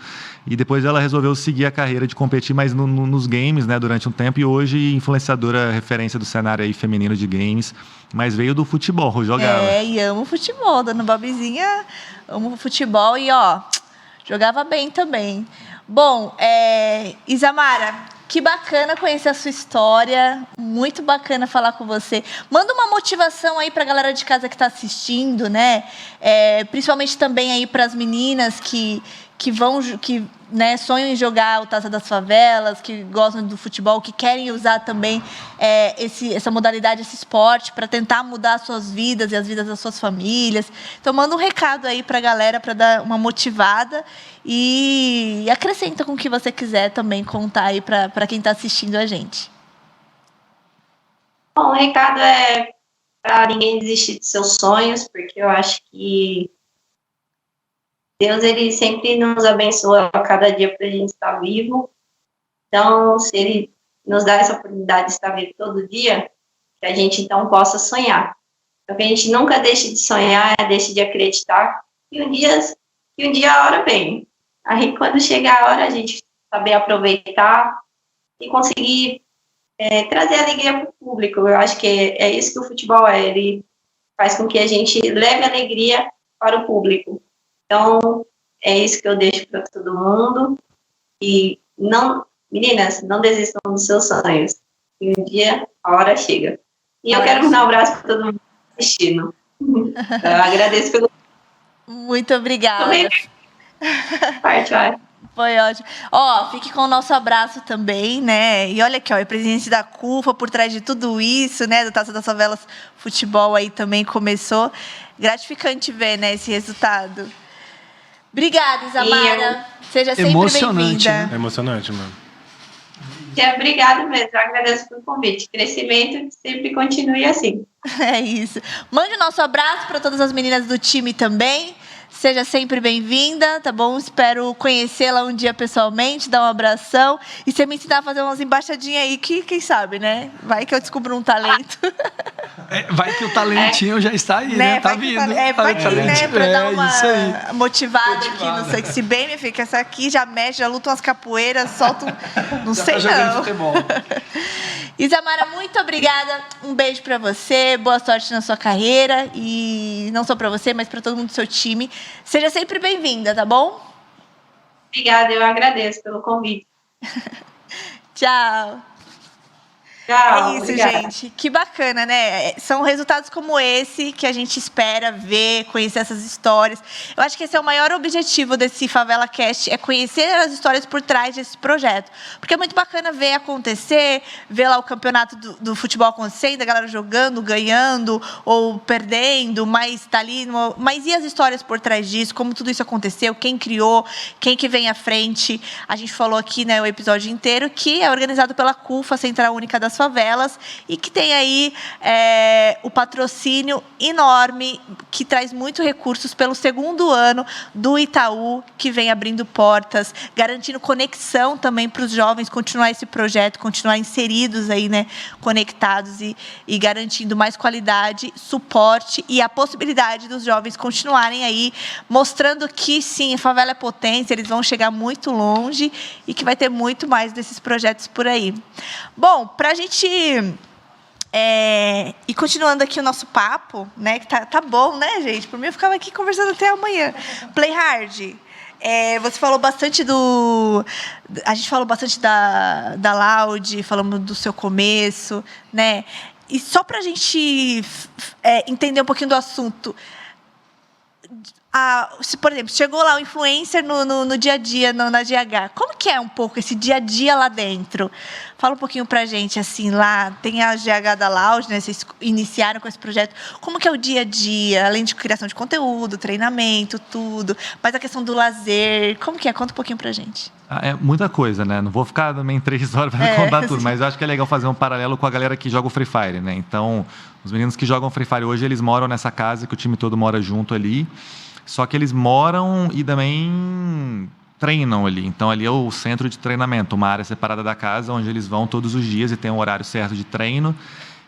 E depois ela resolveu seguir a carreira de competir mais nos games, né, durante um tempo. E hoje influenciadora referência do cenário aí feminino de games. Mas veio do futebol, jogava. E amo futebol. Dona Babizinha amo futebol e, ó, jogava bem também. Bom, Isamara, que bacana conhecer a sua história, muito bacana falar com você. Manda uma motivação aí para a galera de casa que está assistindo, né? Principalmente também aí para as meninas que né, sonham em jogar o Taça das Favelas, que gostam do futebol, que querem usar também essa modalidade, esse esporte, para tentar mudar as suas vidas e as vidas das suas famílias. Então, manda um recado aí para a galera, para dar uma motivada e acrescenta com o que você quiser também contar aí para quem está assistindo a gente. Bom, o recado é para ninguém desistir de seus sonhos, porque eu acho que Deus, ele sempre nos abençoa a cada dia para a gente estar vivo. Então, se ele nos dá essa oportunidade de estar vivo todo dia, que a gente, então, possa sonhar. Então, que a gente nunca deixe de sonhar, deixe de acreditar, que um dia a hora vem. Aí, quando chegar a hora, a gente saber aproveitar e conseguir trazer alegria para o público. Eu acho que é isso que o futebol é. Ele faz com que a gente leve alegria para o público. Então, é isso que eu deixo para todo mundo. E meninas, não desistam dos seus sonhos. E um dia a hora chega. E eu quero mandar um abraço para todo mundo assistindo. Eu agradeço pelo. Muito obrigada. Vai. Foi ótimo. Ó, fique com o nosso abraço também, né? E olha aqui, ó, o presidente da CUFA por trás de tudo isso, né? Do Taça das Favelas Futebol aí também começou. Gratificante ver, né, esse resultado. Obrigada, Isamara. Seja sempre bem-vinda. Né? É emocionante, mano. Obrigada mesmo, eu agradeço pelo convite. Crescimento sempre continue assim. É isso. Mande o nosso abraço para todas as meninas do time também. Seja sempre bem-vinda, tá bom? Espero conhecê-la um dia pessoalmente, dar um abração. E você me ensinar a fazer umas embaixadinhas aí, que quem sabe, né? Vai que eu descubro um talento. Vai que o talentinho já está aí, né? Tá vindo. Vai que, né? Pra dar uma isso aí. motivada aqui no Sexy Bem, minha filha, que essa aqui já mexe, já luta umas capoeiras, solta não Já sei tá jogando não. futebol. Isamara, muito obrigada. Um beijo pra você, boa sorte na sua carreira. E não só pra você, mas pra todo mundo do seu time. Seja sempre bem-vinda, tá bom? Obrigada, eu agradeço pelo convite. Tchau. Tchau, É isso, obrigada. gente. Que bacana, né? São resultados como esse que a gente espera ver, conhecer essas histórias. Eu acho que esse é o maior objetivo desse Favela Cast, é conhecer as histórias por trás desse projeto. Porque é muito bacana ver acontecer, ver lá o campeonato do futebol acontecendo, a galera jogando, ganhando ou perdendo, mas tá ali. Mas e as histórias por trás disso? Como tudo isso aconteceu? Quem criou? Quem que vem à frente? A gente falou aqui, né, o episódio inteiro, que é organizado pela CUFA, Central Única das Favelas, e que tem aí o patrocínio enorme, que traz muitos recursos pelo segundo ano do Itaú, que vem abrindo portas, garantindo conexão também para os jovens continuar esse projeto, continuar inseridos aí, né, conectados e garantindo mais qualidade, suporte e a possibilidade dos jovens continuarem aí mostrando que sim, a favela é potência, eles vão chegar muito longe e que vai ter muito mais desses projetos por aí. Bom, para a gente e continuando aqui o nosso papo, né? Que tá bom, né, gente? Por mim, eu ficava aqui conversando até amanhã. Play Hard. Você falou bastante a gente falou bastante da Loud, falamos do seu começo, né? E só para a gente entender um pouquinho do assunto. Por exemplo, chegou lá o influencer no dia a dia, na GH. Como que é um pouco esse dia a dia lá dentro? Fala um pouquinho pra gente, assim, lá tem a GH da Loud, né? Vocês iniciaram com esse projeto. Como que é o dia a dia, além de criação de conteúdo, treinamento, tudo, mas a questão do lazer, como que é? Conta um pouquinho pra gente. É muita coisa, né? Não vou ficar também 3 horas para contar tudo, mas eu acho que é legal fazer um paralelo com a galera que joga o Free Fire, né? Então, os meninos que jogam Free Fire hoje, eles moram nessa casa que o time todo mora junto ali. Só que eles moram e também treinam ali. Então, ali é o centro de treinamento, uma área separada da casa, onde eles vão todos os dias e tem um horário certo de treino.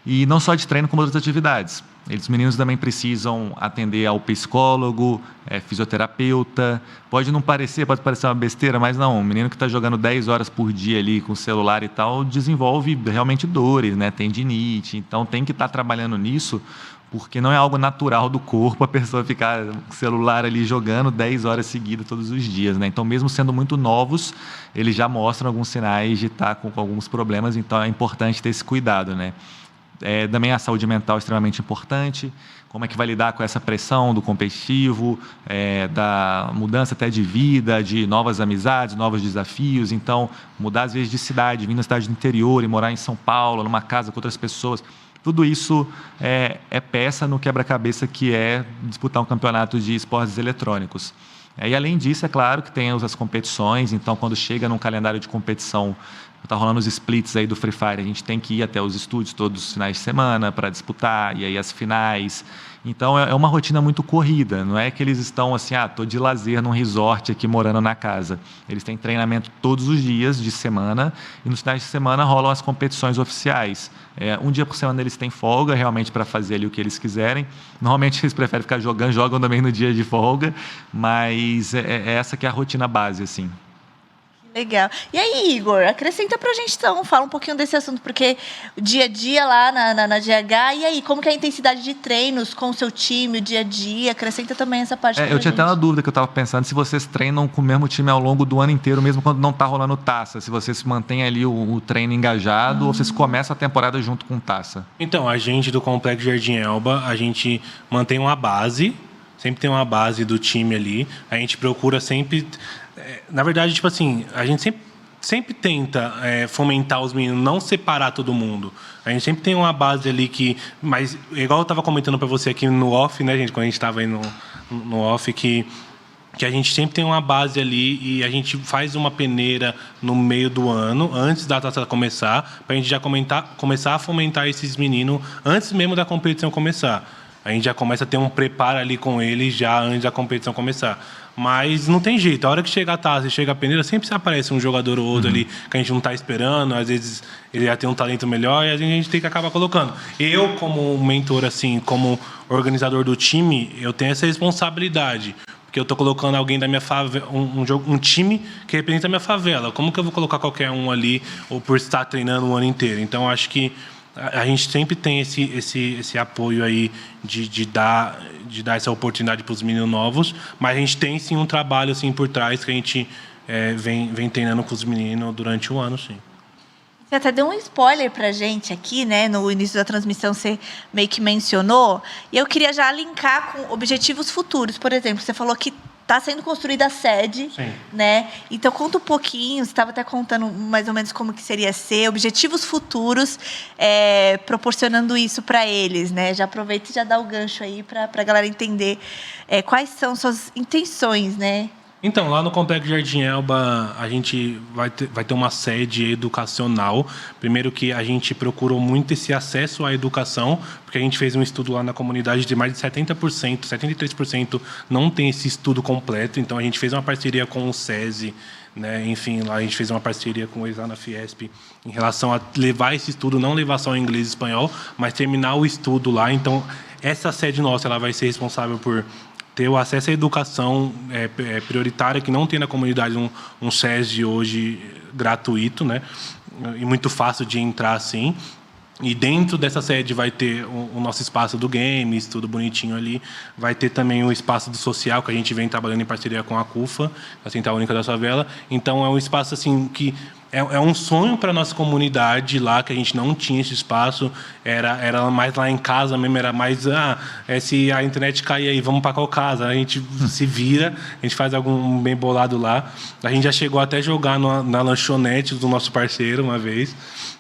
E não só de treino, como outras atividades. Os meninos também precisam atender ao psicólogo, fisioterapeuta. Pode parecer uma besteira, mas não. Um menino que está jogando 10 horas por dia ali com o celular e tal, desenvolve realmente dores, né? Tendinite. Então, tem que estar trabalhando nisso, porque não é algo natural do corpo a pessoa ficar com o celular ali jogando 10 horas seguidas todos os dias, né? Então, mesmo sendo muito novos, eles já mostram alguns sinais de estar com alguns problemas, então é importante ter esse cuidado, né? Também a saúde mental é extremamente importante, como é que vai lidar com essa pressão do competitivo, da mudança até de vida, de novas amizades, novos desafios. Então, mudar às vezes de cidade, vir na cidade do interior e morar em São Paulo, numa casa com outras pessoas, tudo isso é peça no quebra-cabeça que é disputar um campeonato de esportes eletrônicos. E além disso, é claro que tem as competições, então quando chega num calendário de competição, está rolando os splits aí do Free Fire, a gente tem que ir até os estúdios todos os finais de semana para disputar, e aí as finais. Então é uma rotina muito corrida, não é que eles estão assim, estou de lazer num resort aqui morando na casa. Eles têm treinamento todos os dias de semana e nos finais de semana rolam as competições oficiais. Um dia por semana eles têm folga realmente para fazer ali o que eles quiserem. Normalmente eles preferem ficar jogando, jogam também no dia de folga, mas essa que é a rotina base, assim. Legal. E aí, Igor, acrescenta pra gente então, fala um pouquinho desse assunto, porque o dia a dia lá na GH, e aí, como que é a intensidade de treinos com o seu time, o dia a dia, acrescenta também essa parte pra Eu tinha gente. até uma dúvida que eu estava pensando, se vocês treinam com o mesmo time ao longo do ano inteiro, mesmo quando não está rolando taça, se vocês mantêm ali o treino engajado, ou vocês começam a temporada junto com taça? Então, a gente do Complexo Jardim Elba, a gente mantém uma base, sempre tem uma base do time ali, a gente procura sempre... Na verdade, tipo assim, a gente sempre tenta fomentar os meninos, não separar todo mundo. A gente sempre tem uma base ali que... Mas, igual eu estava comentando para você aqui no off, né, gente? Quando a gente estava aí no off, que a gente sempre tem uma base ali e a gente faz uma peneira no meio do ano, antes da taça começar, para a gente já começar a fomentar esses meninos antes mesmo da competição começar. A gente já começa a ter um preparo ali com eles já antes da competição começar. Mas não tem jeito, a hora que chega a taça e chega a peneira, sempre aparece um jogador ou outro ali que a gente não está esperando, às vezes ele já tem um talento melhor e a gente tem que acabar colocando. Eu, como mentor, assim, como organizador do time, eu tenho essa responsabilidade, porque eu estou colocando alguém da minha favela, um time que representa a minha favela. Como que eu vou colocar qualquer um ali, ou por estar treinando o ano inteiro? Então, acho que a gente sempre tem esse apoio aí de dar essa oportunidade para os meninos novos, mas a gente tem sim um trabalho assim por trás que a gente vem treinando com os meninos durante o ano, sim. Você até deu um spoiler pra gente aqui, né? No início da transmissão você meio que mencionou. E eu queria já linkar com objetivos futuros. Por exemplo, você falou que está sendo construída a sede, Sim. né? Então, conta um pouquinho, você estava até contando mais ou menos como que seria ser, objetivos futuros, proporcionando isso para eles, né? Já aproveita e já dá o gancho aí para a galera entender quais são suas intenções, né? Então, lá no Complexo Jardim Elba, a gente vai ter uma sede educacional. Primeiro que a gente procurou muito esse acesso à educação, porque a gente fez um estudo lá na comunidade de mais de 70%, 73% não tem esse estudo completo. Então, a gente fez uma parceria com o SESI, né? Enfim, lá a gente fez uma parceria com o Exana Fiesp em relação a levar esse estudo, não levar só em inglês e espanhol, mas terminar o estudo lá. Então, essa sede nossa, ela vai ser responsável por ter o acesso à educação prioritária, que não tem na comunidade um SESI hoje gratuito, né? E muito fácil de entrar assim. E dentro dessa sede vai ter o nosso espaço do games, tudo bonitinho ali. Vai ter também o espaço do social, que a gente vem trabalhando em parceria com a CUFA, a Central Única da Favela. Então, é um espaço assim que é um sonho para a nossa comunidade lá, que a gente não tinha esse espaço. Era mais lá em casa mesmo, era mais... se a internet cair aí, vamos para qual casa? A gente se vira, a gente faz algum bem bolado lá. A gente já chegou até a jogar na lanchonete do nosso parceiro uma vez.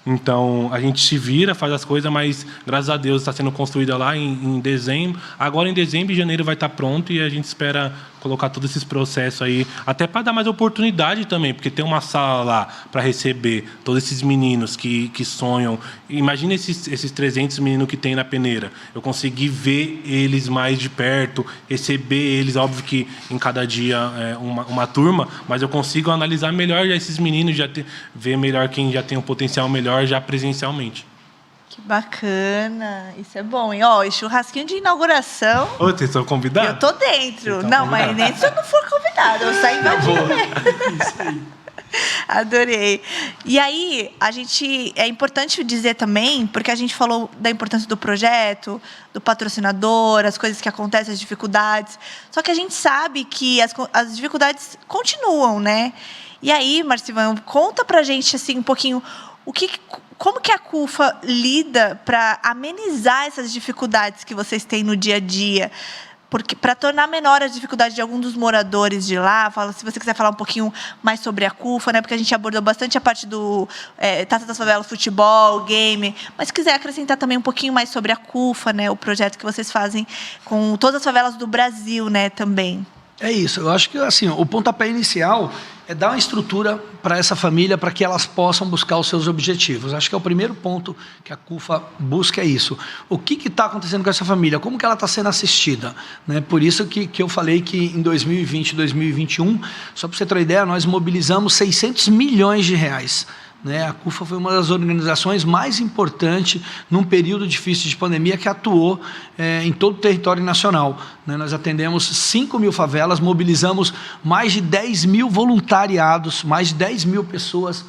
Então, a gente se vira, faz as coisas, mas, graças a Deus, está sendo construída lá em dezembro. Agora, em dezembro e janeiro, vai estar pronto e a gente espera colocar todos esses processos aí, até para dar mais oportunidade também, porque tem uma sala lá para receber todos esses meninos que sonham. Imagina esses 300 meninos que tem na peneira. Eu consegui ver eles mais de perto, receber eles, óbvio que em cada dia uma turma, mas eu consigo analisar melhor já esses meninos, ver melhor quem já tem um potencial melhor já presencialmente. Que bacana, isso é bom, hein? Ó, e churrasquinho de inauguração. Ô, vocês estão convidados? Eu tô dentro. Então, não, mas nem se eu não for convidado, eu saio invadindo mesmo. Isso aí. Adorei. E aí, é importante dizer também, porque a gente falou da importância do projeto, do patrocinador, as coisas que acontecem, as dificuldades. Só que a gente sabe que as dificuldades continuam, né? E aí, Marcivan, conta pra gente assim um pouquinho como que a CUFA lida para amenizar essas dificuldades que vocês têm no dia a dia? Porque para tornar menor as dificuldades de algum dos moradores de lá, se você quiser falar um pouquinho mais sobre a CUFA, né? Porque a gente abordou bastante a parte do Taça das Favelas, futebol, game, mas se quiser acrescentar também um pouquinho mais sobre a CUFA, né? O projeto que vocês fazem com todas as favelas do Brasil, né? Também. É isso, eu acho que assim, o pontapé inicial é dar uma estrutura para essa família, para que elas possam buscar os seus objetivos. Acho que é o primeiro ponto que a CUFA busca, é isso. O que está acontecendo com essa família? Como que ela está sendo assistida? Né? Por isso que eu falei que em 2020 e 2021, só para você ter uma ideia, nós mobilizamos 600 milhões de reais. A CUFA foi uma das organizações mais importantes num período difícil de pandemia que atuou em todo o território nacional. Nós atendemos 5 mil favelas, mobilizamos mais de 10 mil voluntariados, mais de 10 mil pessoas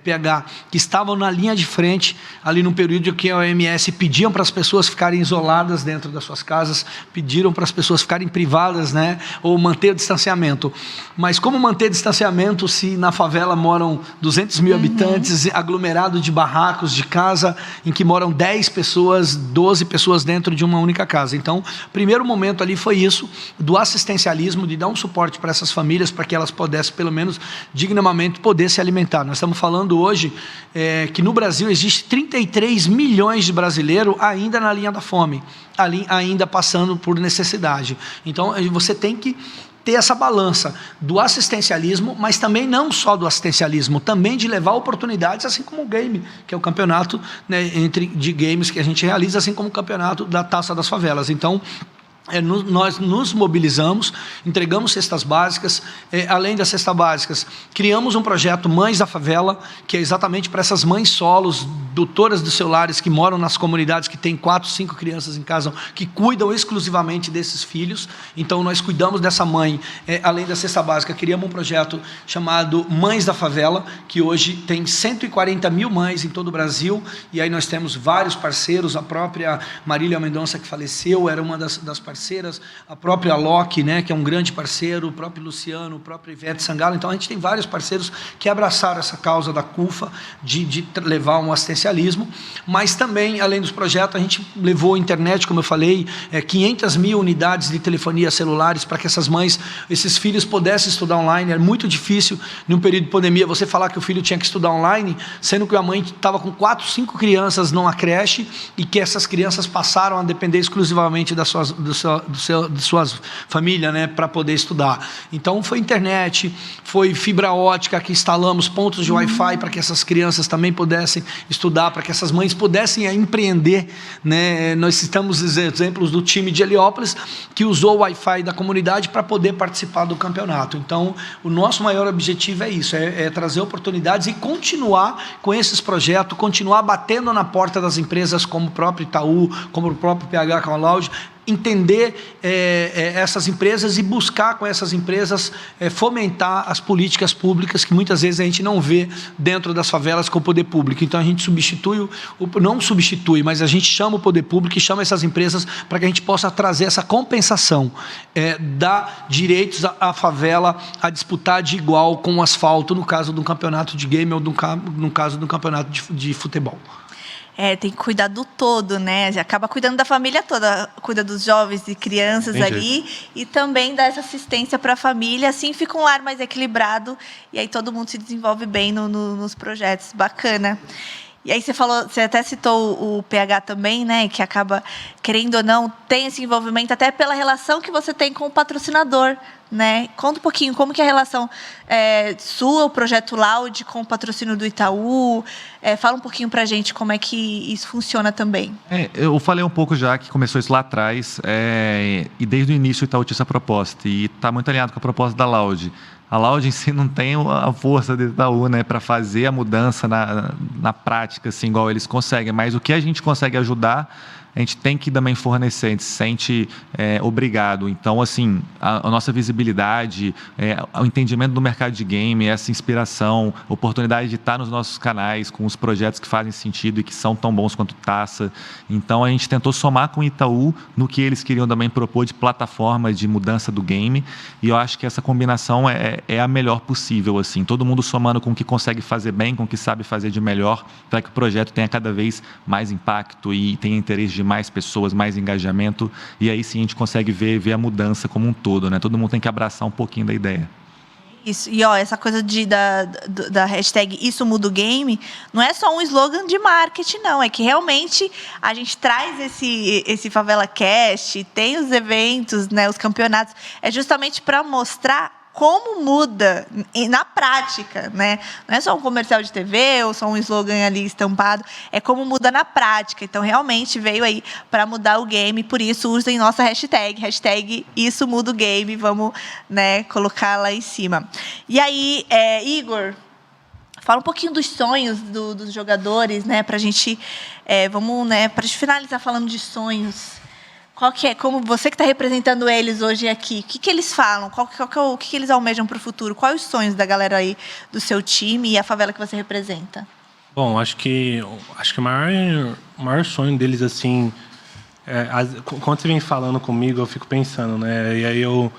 PH, que estavam na linha de frente, ali no período que a OMS pediam para as pessoas ficarem isoladas dentro das suas casas, pediram para as pessoas ficarem privadas, né, ou manter o distanciamento. Mas como manter distanciamento se na favela moram 200 mil habitantes, aglomerado de barracos, de casa, em que moram 10 pessoas, 12 pessoas dentro de uma única casa? Então, o primeiro momento ali foi isso, do assistencialismo, de dar um suporte para essas famílias, para que elas pudessem, pelo menos, dignamente poder se alimentar. Nós estamos falando hoje que no Brasil existe 33 milhões de brasileiros ainda na linha da fome, ainda passando por necessidade. Então, você tem que ter essa balança do assistencialismo, mas também não só do assistencialismo, também de levar oportunidades, assim como o game, que é o campeonato, né, de games que a gente realiza, assim como o campeonato da Taça das Favelas. Então, nós nos mobilizamos, entregamos cestas básicas, além das cestas básicas, criamos um projeto Mães da Favela, que é exatamente para essas mães solos, doutoras dos celulares que moram nas comunidades, que têm 4, 5 crianças em casa, que cuidam exclusivamente desses filhos. Então, nós cuidamos dessa mãe, além da cesta básica, criamos um projeto chamado Mães da Favela, que hoje tem 140 mil mães em todo o Brasil, e aí nós temos vários parceiros, a própria Marília Mendonça, que faleceu, era uma das parceiras parceiras, a própria Loki, né, que é um grande parceiro, o próprio Luciano, o próprio Ivete Sangalo. Então, a gente tem vários parceiros que abraçaram essa causa da CUFA, de levar um assistencialismo, mas também, além dos projetos, a gente levou a internet, como eu falei, 500 mil unidades de telefonia celulares para que essas mães, esses filhos pudessem estudar online. É muito difícil, num período de pandemia, você falar que o filho tinha que estudar online, sendo que a mãe estava com 4, 5 crianças numa creche e que essas crianças passaram a depender exclusivamente da suas famílias, né, para poder estudar. Então, foi internet, foi fibra ótica, que instalamos pontos de Wi-Fi para que essas crianças também pudessem estudar, para que essas mães pudessem empreender, né? Nós citamos exemplos do time de Heliópolis, que usou o Wi-Fi da comunidade para poder participar do campeonato. Então, o nosso maior objetivo é isso, é trazer oportunidades e continuar com esses projetos, continuar batendo na porta das empresas como o próprio Itaú, como o próprio PH com a Lounge, entender essas empresas e buscar com essas empresas fomentar as políticas públicas que muitas vezes a gente não vê dentro das favelas com o poder público. Então a gente não substitui, mas a gente chama o poder público e chama essas empresas para que a gente possa trazer essa compensação, dar direitos à favela a disputar de igual com o asfalto, no caso de um campeonato de game ou no caso de um campeonato de futebol. Tem que cuidar do todo, né? Acaba cuidando da família toda, cuida dos jovens e crianças ali e também dá essa assistência para a família, assim fica um lar mais equilibrado e aí todo mundo se desenvolve bem nos projetos. Bacana. E aí você até citou o PH também, né? Que acaba, querendo ou não, tem esse envolvimento até pela relação que você tem com o patrocinador, né? Conta um pouquinho como que é a relação sua, o Projeto Loud, com o patrocínio do Itaú. Fala um pouquinho pra gente como é que isso funciona também. Eu falei um pouco já que começou isso lá atrás, e desde o início o Itaú tinha essa proposta, e está muito alinhado com a proposta da Loud. A Loud em si não tem a força do Itaú, né, para fazer a mudança na prática, assim, igual eles conseguem, mas o que a gente consegue ajudar, a gente tem que também fornecer, a gente se sente obrigado. Então, assim, a nossa visibilidade, o entendimento do mercado de game, essa inspiração, oportunidade de estar nos nossos canais com os projetos que fazem sentido e que são tão bons quanto Taça. Então, a gente tentou somar com o Itaú no que eles queriam também propor de plataforma de mudança do game, e eu acho que essa combinação é a melhor possível, assim, todo mundo somando com o que consegue fazer bem, com o que sabe fazer de melhor, para que o projeto tenha cada vez mais impacto e tenha interesse de mais pessoas, mais engajamento, e aí sim a gente consegue ver a mudança como um todo, né? Todo mundo tem que abraçar um pouquinho da ideia. Isso, e essa coisa da hashtag Isso Muda o Game, não é só um slogan de marketing, não, é que realmente a gente traz esse Favela Cast, tem os eventos, né, os campeonatos, é justamente para mostrar como muda na prática, né? Não é só um comercial de TV ou só um slogan ali estampado, é como muda na prática. Então, realmente veio aí para mudar o game, por isso usem nossa hashtag Isso Muda o Game, vamos, né, colocar lá em cima. E aí, Igor, fala um pouquinho dos sonhos dos jogadores, né, para a gente, vamos, né, para finalizar falando de sonhos. Qual que é, como você que está representando eles hoje aqui, o que eles falam? O que eles almejam para o futuro? Quais os sonhos da galera aí do seu time e a favela que você representa? Bom, acho que o maior sonho deles, assim, quando você vem falando comigo, eu fico pensando, né? E aí eu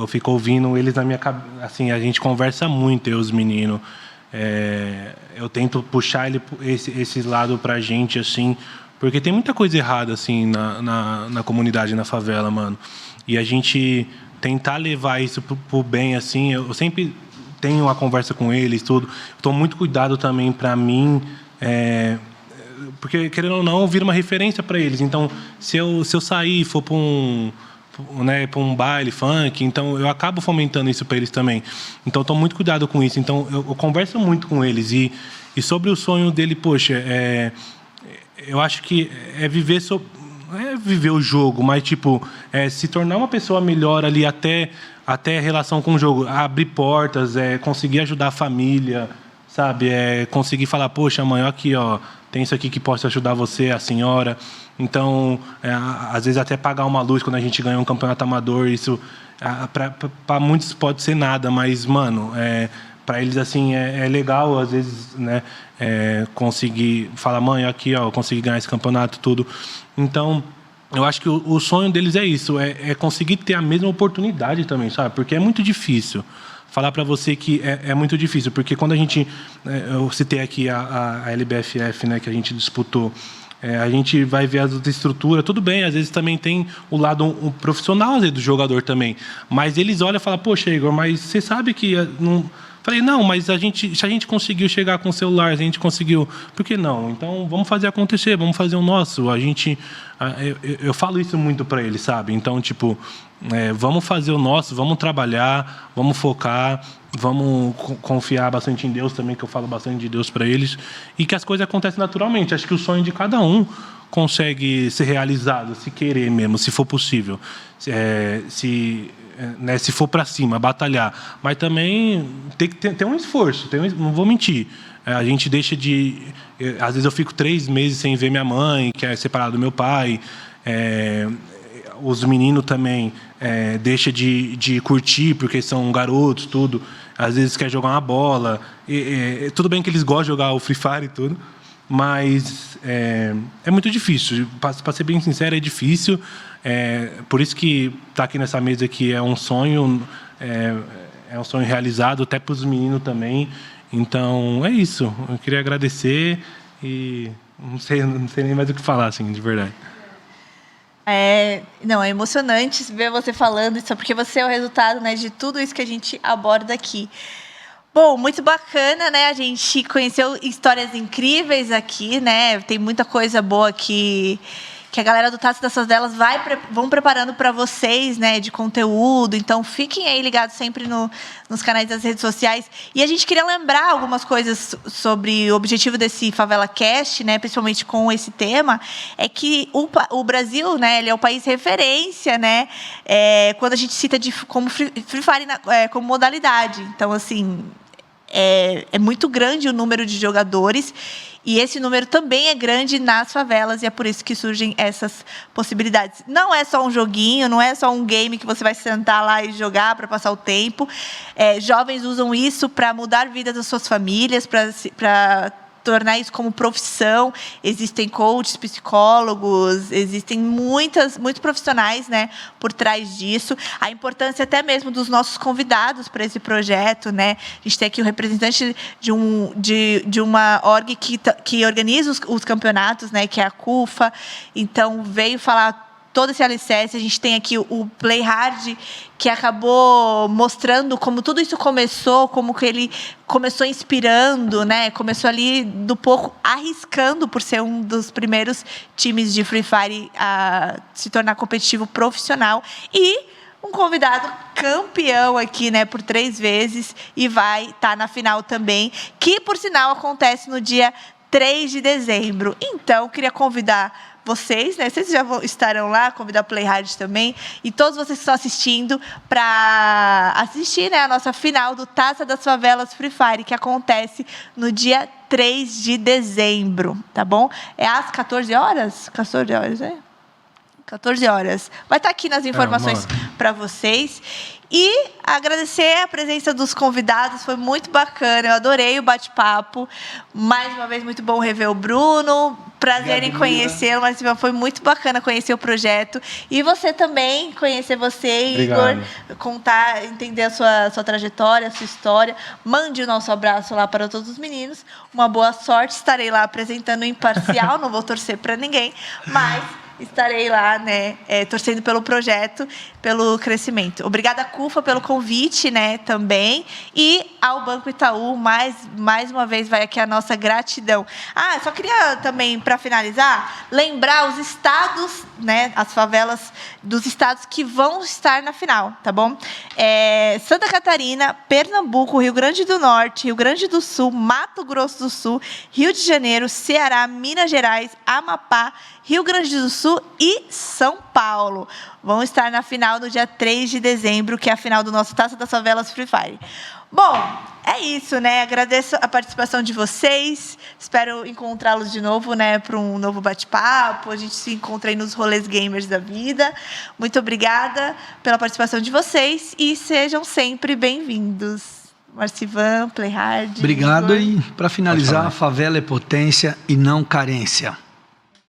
fico ouvindo eles na minha cabeça, assim, a gente conversa muito, eu e os meninos. Eu tento puxar esse lado pra gente, assim, porque tem muita coisa errada, assim, na comunidade, na favela, mano. E a gente tentar levar isso pro bem, assim, eu sempre tenho uma conversa com eles, tudo. Estou muito cuidado também para mim, porque, querendo ou não, vira uma referência para eles. Então, se eu sair e for para um baile, funk, então eu acabo fomentando isso para eles também. Então, estou muito cuidado com isso. Então, eu converso muito com eles. E sobre o sonho dele, poxa, eu acho que viver o jogo, mas tipo se tornar uma pessoa melhor ali até a relação com o jogo, abrir portas, conseguir ajudar a família, sabe, conseguir falar, poxa, mãe, aqui, ó, tem isso aqui que possa ajudar você, a senhora. Então, às vezes até pagar uma luz quando a gente ganha um campeonato amador, isso para muitos pode ser nada, mas mano, para eles assim é legal às vezes, né, conseguir falar, mãe, aqui, ó, eu consegui ganhar esse campeonato, tudo. Então eu acho que o sonho deles é isso, é conseguir ter a mesma oportunidade também, sabe? Porque é muito difícil. Falar para você que é muito difícil, porque quando a gente... eu citei aqui a LBFF, né, que a gente disputou. A gente vai ver as outras estruturas, tudo bem, às vezes também tem o lado um profissional às vezes, do jogador também. Mas eles olham e falam, poxa, Igor, mas você sabe que... Não... Falei, não, mas se a gente conseguiu chegar com o celular, a gente conseguiu, por que não? Então, vamos fazer acontecer, vamos fazer o nosso. Eu falo isso muito para eles, sabe? Então, tipo, vamos fazer o nosso, vamos trabalhar, vamos focar, vamos confiar bastante em Deus também, que eu falo bastante de Deus para eles, e que as coisas acontecem naturalmente. Acho que o sonho de cada um consegue ser realizado, se querer mesmo, se for possível. Se for para cima, batalhar. Mas também tem que ter um esforço, não vou mentir. A gente deixa de... Às vezes eu fico 3 meses sem ver minha mãe, que é separada do meu pai. Os meninos também deixam de curtir, porque são garotos, tudo. Às vezes quer jogar uma bola. Tudo bem que eles gostam de jogar o Free Fire e tudo, mas é muito difícil. Para ser bem sincero, é difícil. Por isso que estar aqui nessa mesa aqui é um sonho, é um sonho realizado até para os meninos também. Então é isso. Eu queria agradecer e não sei nem mais o que falar, assim, de verdade. Não, é emocionante ver você falando isso, porque você é o resultado, né, de tudo isso que a gente aborda aqui. Bom, muito bacana, né? A gente conheceu histórias incríveis aqui, né? Tem muita coisa boa aqui que a galera do Taça das Favelas vão preparando para vocês, né, de conteúdo. Então, fiquem aí ligados sempre nos canais das redes sociais. E a gente queria lembrar algumas coisas sobre o objetivo desse Favela Cast, né, principalmente com esse tema, é que o Brasil, né, ele é o país referência, né, quando a gente cita como Free Fire como modalidade. Então, assim, é muito grande o número de jogadores. E esse número também é grande nas favelas, e é por isso que surgem essas possibilidades. Não é só um joguinho, não é só um game que você vai sentar lá e jogar para passar o tempo. Jovens usam isso para mudar a vida das suas famílias, para tornar isso como profissão. Existem coaches, psicólogos, existem muitos profissionais, né, por trás disso. A importância até mesmo dos nossos convidados para esse projeto, né? A gente tem aqui o representante de uma org que organiza os campeonatos, né, que é a CUFA. Então, veio falar todo esse alicerce. A gente tem aqui o Play Hard, que acabou mostrando como tudo isso começou, como que ele começou inspirando, né? Começou ali do pouco, arriscando por ser um dos primeiros times de Free Fire a se tornar competitivo profissional. E um convidado campeão aqui, né, por 3 vezes, e vai estar na final também, que, por sinal, acontece no dia 3 de dezembro. Então, queria convidar vocês, né? Vocês já estarão lá, convidar o Play Hard também, e todos vocês que estão assistindo para assistir, né, a nossa final do Taça das Favelas Free Fire, que acontece no dia 3 de dezembro, tá bom? É às 14 horas? 14 horas, 14 horas. Vai estar aqui nas informações para vocês. E agradecer a presença dos convidados, foi muito bacana, eu adorei o bate-papo. Mais uma vez, muito bom rever o Bruno, prazer em conhecê-lo, mas foi muito bacana conhecer o projeto. E você também, conhecer você, Igor, contar, entender a sua trajetória, a sua história. Mande o nosso abraço lá para todos os meninos. Uma boa sorte, estarei lá apresentando imparcial, não vou torcer para ninguém, mas estarei lá, né, torcendo pelo projeto, pelo crescimento. Obrigada, CUFA, pelo convite, né, também. E ao Banco Itaú, mais uma vez, vai aqui a nossa gratidão. Só queria também, para finalizar, lembrar os estados, né, as favelas dos estados que vão estar na final, tá bom? Santa Catarina, Pernambuco, Rio Grande do Norte, Rio Grande do Sul, Mato Grosso do Sul, Rio de Janeiro, Ceará, Minas Gerais, Amapá, Rio Grande do Sul e São Paulo. Vão estar na final no dia 3 de dezembro, que é a final do nosso Taça das Favelas Free Fire. Bom, é isso, né? Agradeço a participação de vocês. Espero encontrá-los de novo, né, para um novo bate-papo. A gente se encontra aí nos rolês gamers da vida. Muito obrigada pela participação de vocês e sejam sempre bem-vindos. Marcivan, Play Hard. Obrigado. E para finalizar, a favela é potência e não carência.